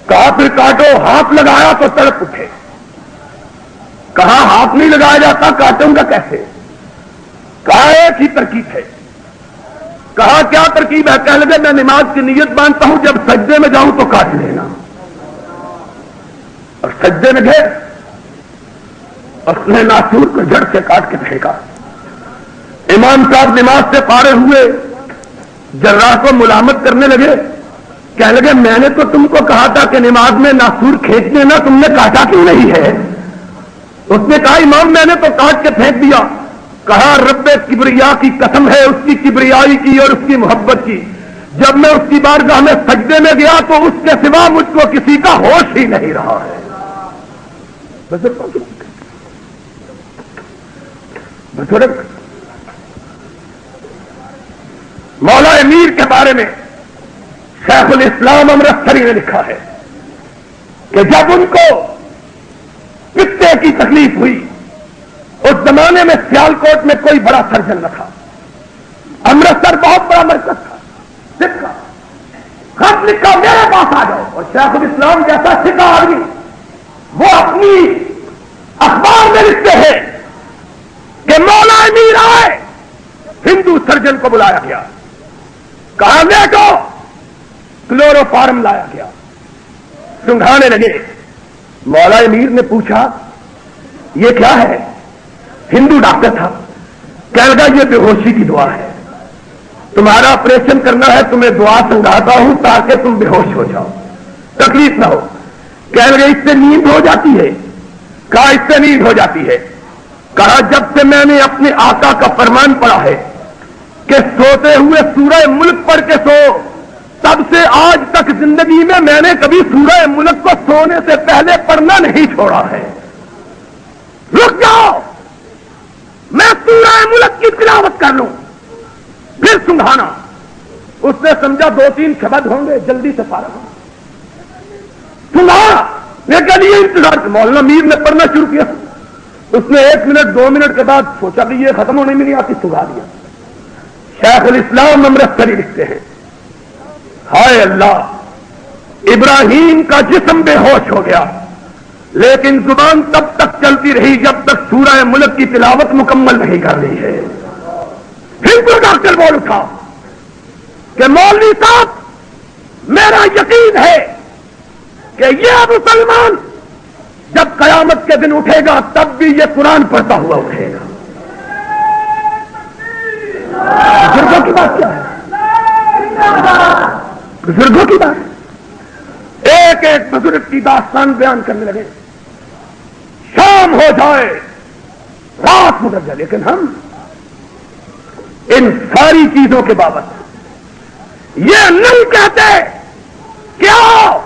کہا پھر کاٹو. ہاتھ لگایا تو تڑپ اٹھے. کہا ہاتھ نہیں لگایا جاتا، کاٹوں گا کیسے؟ کہا ایک ہی ترکیب ہے. کہا کیا ترکیب ہے؟ کہہ لگے میں نماز کی نیت باندھتا ہوں جب سجدے میں جاؤں تو کاٹ لینا. اور سجدے میں گئے، اس نے ناسور کو جڑ سے کاٹ کے پھینکا. امام صاحب نماز سے فارغ ہوئے، جراح کو ملامت کرنے لگے. کہنے لگے میں نے تو تم کو کہا تھا کہ نماز میں ناسور کھینچ لینا، تم نے کاٹا کیوں نہیں ہے؟ اس نے کہا امام میں نے تو کاٹ کے پھینک دیا. کہا رب کبریا کی قسم ہے، اس کی کبریائی کی اور اس کی محبت کی، جب میں اس کی بارگاہ میں سجدے میں گیا تو اس کے سوا مجھ کو کسی کا ہوش ہی نہیں رہا ہے. بزرگ مولا امیر کے بارے میں شیخ الاسلام امرتسری نے لکھا ہے کہ جب ان کو پتے کی تکلیف ہوئی، اس زمانے میں سیالکوٹ میں کوئی بڑا سرجن نہ تھا. امرتسر بہت بڑا مرکز تھا. سکھ خط لکھا میرے پاس آ جاؤ. اور شیخ الاسلام جیسا سکھا آدمی وہ اپنی اخبار میں لکھتے ہیں کہ مولا امیر آئے. ہندو سرجن کو بلایا گیا، کہا دیکھو کلورو فارم لایا گیا. سنگھانے لگے. مولا امیر نے پوچھا یہ کیا ہے؟ ہندو ڈاکٹر تھا. کہنے لگا یہ بے ہوشی کی دعا ہے، تمہارا آپریشن کرنا ہے، تمہیں دعا سنگھاتا ہوں تاکہ تم بے ہوش ہو جاؤ، تکلیف نہ ہو. کہنے لگے اس سے نیند ہو جاتی ہے؟ کہا اس سے نیند ہو جاتی ہے. کہا جب سے میں نے اپنے آقا کا فرمان پڑھا ہے کہ سوتے ہوئے سورہ ملک پڑھ کے سو، تب سے آج تک زندگی میں نے کبھی سورہ ملک کو سونے سے پہلے پڑھنا نہیں چھوڑا ہے. رک جاؤ میں سورہ ملک کی تلاوت کر لوں پھر سنگھانا. اس نے سمجھا 2-3 شبد ہوں گے، جلدی سے فارغ ہو سنگھا. میں کہہ لیے انتظار. مولانا میر نے پڑھنا شروع کیا. اس نے 1 منٹ 2 منٹ کے بعد سوچا کہ یہ ختم ہونے میں نہیں آتی، سنگھا دیا. شیخ الاسلام امرتسری لکھتے ہیں ہائے اللہ ابراہیم کا جسم بے ہوش ہو گیا لیکن زبان تب تک چلتی رہی جب تک سورہ ملک کی تلاوت مکمل نہیں کر رہی ہے. ہندو ڈاکٹر بول اٹھا کہ مولوی صاحب میرا یقین ہے کہ یہ مسلمان جب قیامت کے دن اٹھے گا تب بھی یہ قرآن پڑھتا ہوا اٹھے گا. بزرگوں کی بات کیا ہے؟ بزرگوں کی بات. ایک ایک بزرگ کی داستان بیان کرنے لگے. شام ہو جائے، رات گزر جائے، لیکن ہم ان ساری چیزوں کے بابت یہ نہیں کہتے کہ آؤ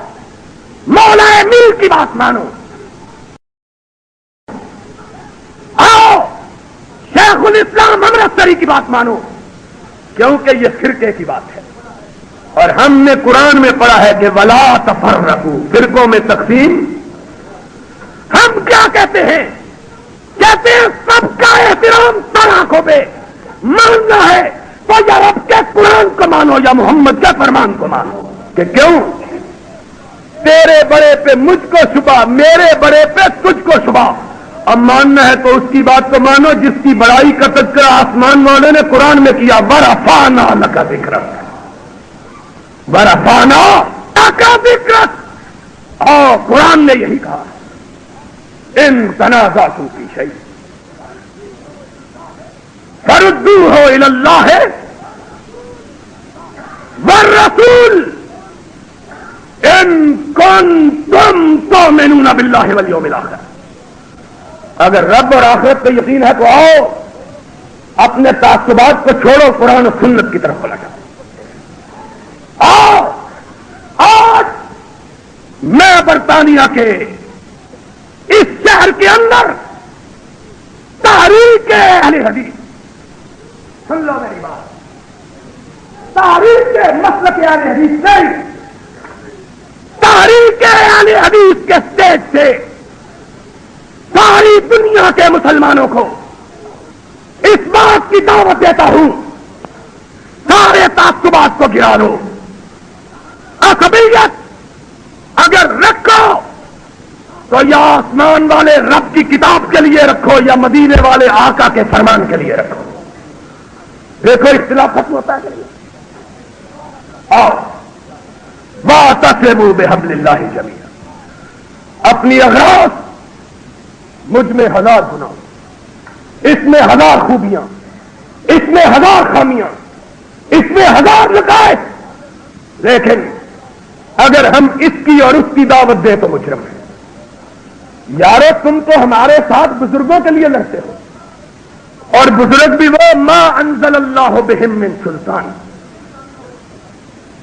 مولا مل کی بات مانو، آؤ شیخ الاسلام امرتسری کی بات مانو، کیونکہ یہ فرقے کی بات ہے۔ اور ہم نے قرآن میں پڑھا ہے کہ ولا تفرقوا، فرقوں میں تقسیم۔ ہم کیا کہتے ہیں؟ کہتے ہیں سب کا احترام سر آنکھوں پہ ماننا ہے تو یا رب کے قرآن کو مانو یا محمد کے فرمان کو مانو۔ کہ کیوں؟ تیرے بڑے پہ مجھ کو شبہ، میرے بڑے پہ تجھ کو شبہ۔ اب ماننا ہے تو اس کی بات کو مانو جس کی بڑائی کا تذکرہ آسمان والے نے قرآن میں کیا، ورفعنا لک ذکرک، ورفعنا لک ذکرک۔ اور قرآن نے یہی کہا، ان تنازعتم فی شیء فردوہ الی اللہ والرسول ان کنتم تؤمنون باللہ والیوم الآخر۔ اگر رب اور آخرت کو یقین ہے تو آؤ اپنے تعصبات کو چھوڑو، قرآن و سنت کی طرف پلٹو۔ آؤ آج میں برطانیہ کے اس شہر کے اندر تحریک اہل حدیث، سن لو میری بات، تحریک مسلک اہل حدیث نہیں، تحریک اہل حدیث کے اسٹیج سے ساری دنیا کے مسلمانوں کو اس بات کی دعوت دیتا ہوں، سارے تعصبات کو گرا لو۔ عصبیت اگر رکھو تو یا آسمان والے رب کی کتاب کے لیے رکھو یا مدینے والے آقا کے فرمان کے لیے رکھو۔ دیکھو اختلاف ختم ہوتا ہے کہ نہیں؟ اور واعتصموا بحبل اللہ جمیعا، اپنی اغراض مجھ میں ہزار گناہ، اس میں ہزار خوبیاں، اس میں ہزار خامیاں، اس میں ہزار لکائت، لیکن اگر ہم اس کی اور اس کی دعوت دیں تو مجرم ہے۔ یارو تم تو ہمارے ساتھ بزرگوں کے لیے لڑتے ہو، اور بزرگ بھی وہ ما انزل اللہ بہم من سلطان،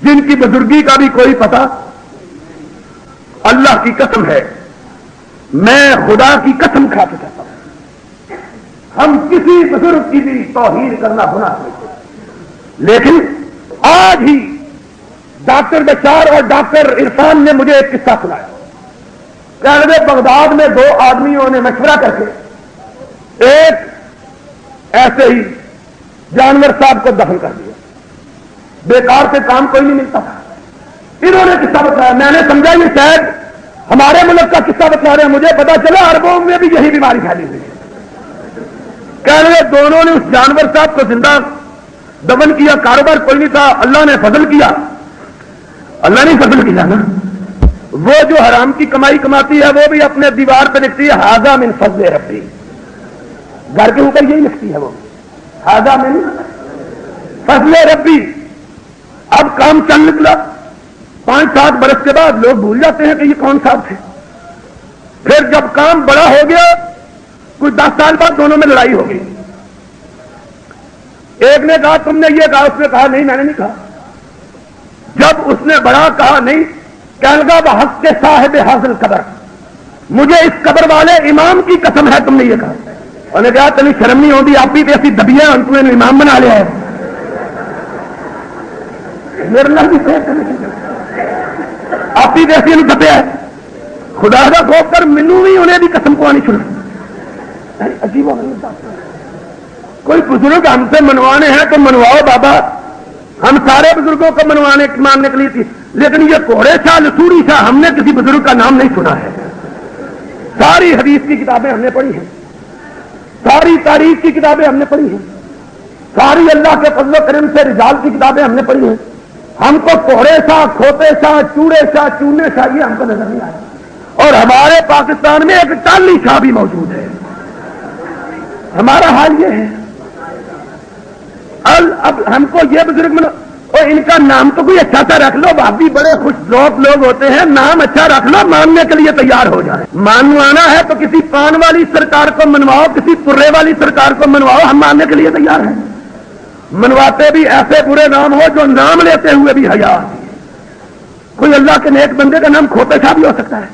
جن کی بزرگی کا بھی کوئی پتہ۔ اللہ کی قسم ہے، میں خدا کی قسم کھا کے کہتا ہوں، ہم کسی بزرگ کی بھی توہین کرنا گناہ نہیں، لیکن آج ہی ڈاکٹر بشار اور ڈاکٹر عرفان نے مجھے ایک قصہ سنایا۔ کہ بغداد میں دو آدمیوں نے مشورہ کر کے ایک ایسے ہی جانور صاحب کو دفن کر دیا، بیکار سے کام کوئی نہیں ملتا تھا۔ انہوں نے قصہ بتایا، میں نے سمجھا یہ شاید ہمارے ملک کا قصہ بتا رہے ہیں، مجھے پتا چلا عربوں میں بھی یہی بیماری پھیلی ہوئی ہے۔ کہہ رہے دونوں نے اس جانور صاحب کو زندہ دفن کیا، کاروبار کوئی نہیں تھا، اللہ نے فضل کیا، اللہ نے فضل کیا نا۔ وہ جو حرام کی کمائی کماتی ہے وہ بھی اپنے دیوار پہ لکھتی ہے ھذا من فضل ربی، گھر کے اوپر یہی لکھتی ہے وہ، ھذا من فضل ربی۔ اب کام چل نکلا، 5-7 برس کے بعد لوگ بھول جاتے ہیں کہ یہ کون صاحب تھے۔ پھر جب کام بڑا ہو گیا، کچھ 10 سال بعد دونوں میں لڑائی ہو گئی۔ ایک نے کہا تم نے یہ کہا، اس نے کہا نہیں میں نے نہیں کہا۔ جب اس نے بڑا کہا نہیں، کہنے لگا بحق کے صاحب حاصل قبر، مجھے اس قبر والے امام کی قسم ہے تم نے یہ کہا۔ انہوں نے کہا تمہیں شرم نہیں ہوتی، آپ ہی ایسی دبیاں ہم تمہیں امام بنا لیا ہے۔ میرے اللہ بھی آپ ہی ایسی نہیں دبیا ہے، خدا کا خوف کر مینو بھی انہیں بھی قسم کو آنی چھوڑ۔ عجیب کوئی بزرگ ہم سے منوانے ہیں تو منواؤ بابا، ہم سارے بزرگوں کو ماننے کے لیے تھی، لیکن یہ کوڑے شاہ لسوڑی شاہ ہم نے کسی بزرگ کا نام نہیں سنا ہے۔ ساری حدیث کی کتابیں ہم نے پڑھی ہیں، ساری تاریخ کی کتابیں ہم نے پڑھی ہیں، ساری اللہ کے فضل و کرم سے رجال کی کتابیں ہم نے پڑھی ہیں۔ ہم کو کوڑے شاہ، کھوتے شاہ، چوڑے شاہ، چونے شاہ یہ ہم کو نظر نہیں آیا، اور ہمارے پاکستان میں ایک ٹالی شاہ بھی موجود ہے۔ ہمارا حال یہ ہے، اب ہم کو یہ بزرگ اور ان کا نام تو کوئی اچھا سا رکھ لو، بھابھی بڑے خوش ذوق لوگ ہوتے ہیں، نام اچھا رکھ لو، ماننے کے لیے تیار ہو جائے۔ مانوانا ہے تو کسی پان والی سرکار کو منواؤ، کسی پرے والی سرکار کو منواؤ، ہم ماننے کے لیے تیار ہیں۔ منواتے بھی ایسے برے نام ہو جو نام لیتے ہوئے بھی حیا آتی ہے. کوئی اللہ کے نیک بندے کا نام کھوتے شاہ بھی ہو سکتا ہے.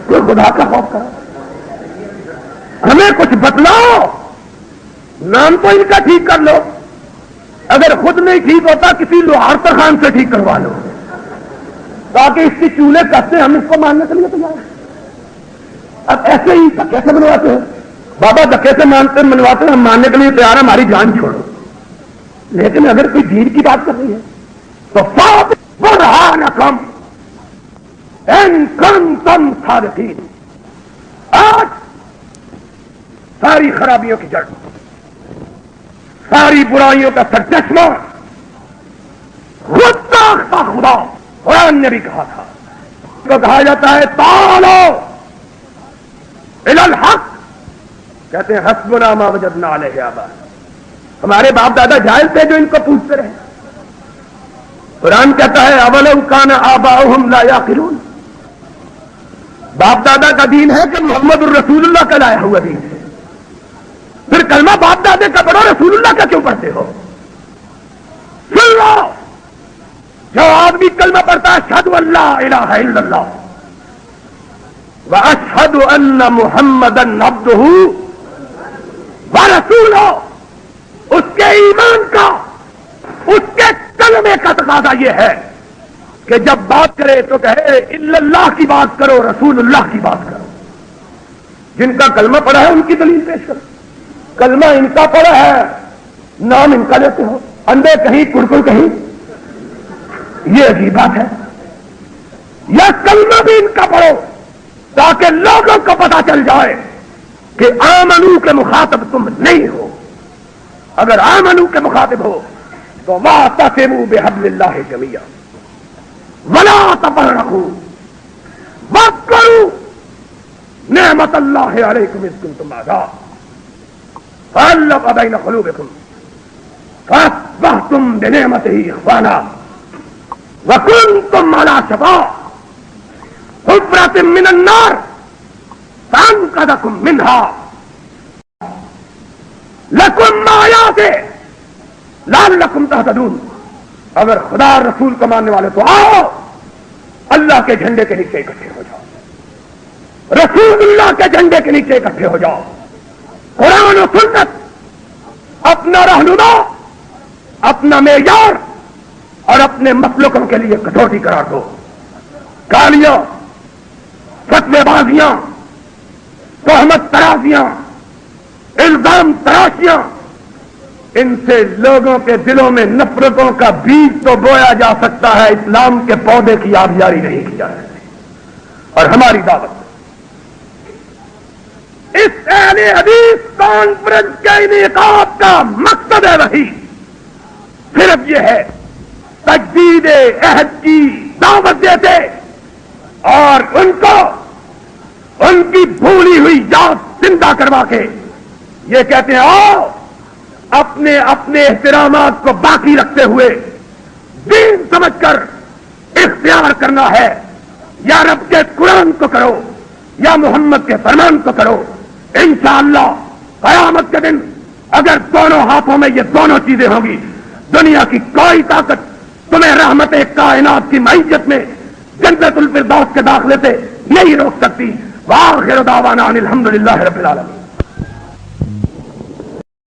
کوئی خدا کا خوف کرو, ہمیں کچھ بتلاؤ. نام تو ان کا ٹھیک کر لو, اگر خود نہیں ٹھیک ہوتا کسی لوہار خان سے ٹھیک کروا لو, تاکہ اس کی چولہے کستے ہم اس کو ماننے کے لیے تیار ہیں. اب ایسے ہی دھکے سے منواتے ہیں, بابا دھکے سے مانتے منواتے ہیں, ہم ماننے کے لیے تیار ہیں, ہماری جان چھوڑو. لیکن اگر کوئی دین کی بات کر رہی ہے تو برہانکم ان کنتم صادقین. آج ساری خرابیوں کی جڑ, ساری برائیوں کا سرچشمہ خود ساختہ خدا قرآن نے بھی کہا تھا. تو کہا جاتا ہے تعالوا الی الحق, کہتے ہیں حسبنا ما وجدنا علیہ آباءنا. ہمارے باپ دادا جاہل تھے جو ان کو پوچھتے رہے. قرآن کہتا ہے اولو کان آباؤہم لا یعقلون. باپ دادا کا دین ہے کہ محمد الرسول اللہ کا لایا ہوا دین ہے. پھر کلمہ باپ دادے کا پڑھو, رسول اللہ کا کیوں پڑھتے ہو؟ سن لو, جو آدمی کلمہ پڑھتا ہے اشہد ان لا الہ الا اللہ واشہد ان محمدن عبدہ ورسولہ, اس کے ایمان کا, اس کے کلمے کا تقاضا یہ ہے کہ جب بات کرے تو کہے الا اللہ کی بات کرو, رسول اللہ کی بات کرو. جن کا کلمہ پڑھا ہے ان کی دلیل پیش کرو. کلمہ ان کا پڑھا ہے, نام ان کا لیتے ہو, اندے کہیں کڑکڑ کہیں, یہ عجیب بات ہے. یا کلمہ بھی ان کا پڑھو تاکہ لوگوں کو پتا چل جائے کہ آمنو کے مخاطب تم نہیں ہو. اگر آمنو کے مخاطب ہو تو واعتصموا بحبل اللہ جمیعا ولا تفرقوا واذکروا نعمت اللہ علیکم اذ کنتم اعداء فألف بین قلوبکم فاصبحتم بنعمتہ اخوانا وکنتم علی شفا حفرۃ من النار فانقذکم منہا لکم آیات لعلکم تہتدون. اگر خدا رسول کو ماننے والے تو آؤ, اللہ کے جھنڈے کے نیچے اکٹھے ہو جاؤ, رسول اللہ کے جھنڈے کے نیچے اکٹھے ہو جاؤ. قرآن و سنت اپنا رہنما, اپنا معیار اور اپنے مسلکوں کے لیے کٹوتی قرار دو. گالیاں, فتوے بازیاں, تہمت ترازیاں, الزام تراشیاں, ان سے لوگوں کے دلوں میں نفرتوں کا بیج تو بویا جا سکتا ہے, اسلام کے پودے کی آبیاری نہیں کی جا سکتی. اور ہماری دعوت اس اہل حدیث کانفرنس کے انعقاد کا مقصد ہے وہی صرف یہ ہے تجدید عہد کی دعوت دیتے اور ان کو ان کی بھولی ہوئی یاد زندہ کروا کے یہ کہتے ہیں آؤ اپنے اپنے احترامات کو باقی رکھتے ہوئے دین سمجھ کر اختیار کرنا ہے. یا رب کے قرآن کو کرو یا محمد کے فرمان کو کرو. انشاءاللہ قیامت کے دن اگر دونوں ہاتھوں میں یہ دونوں چیزیں ہوں گی, دنیا کی کوئی طاقت تمہیں رحمت کائنات کی معیت میں جنت الفردوس کے داخلے سے نہیں روک سکتی. وآخر دعوانا ان الحمدللہ رب العالمین.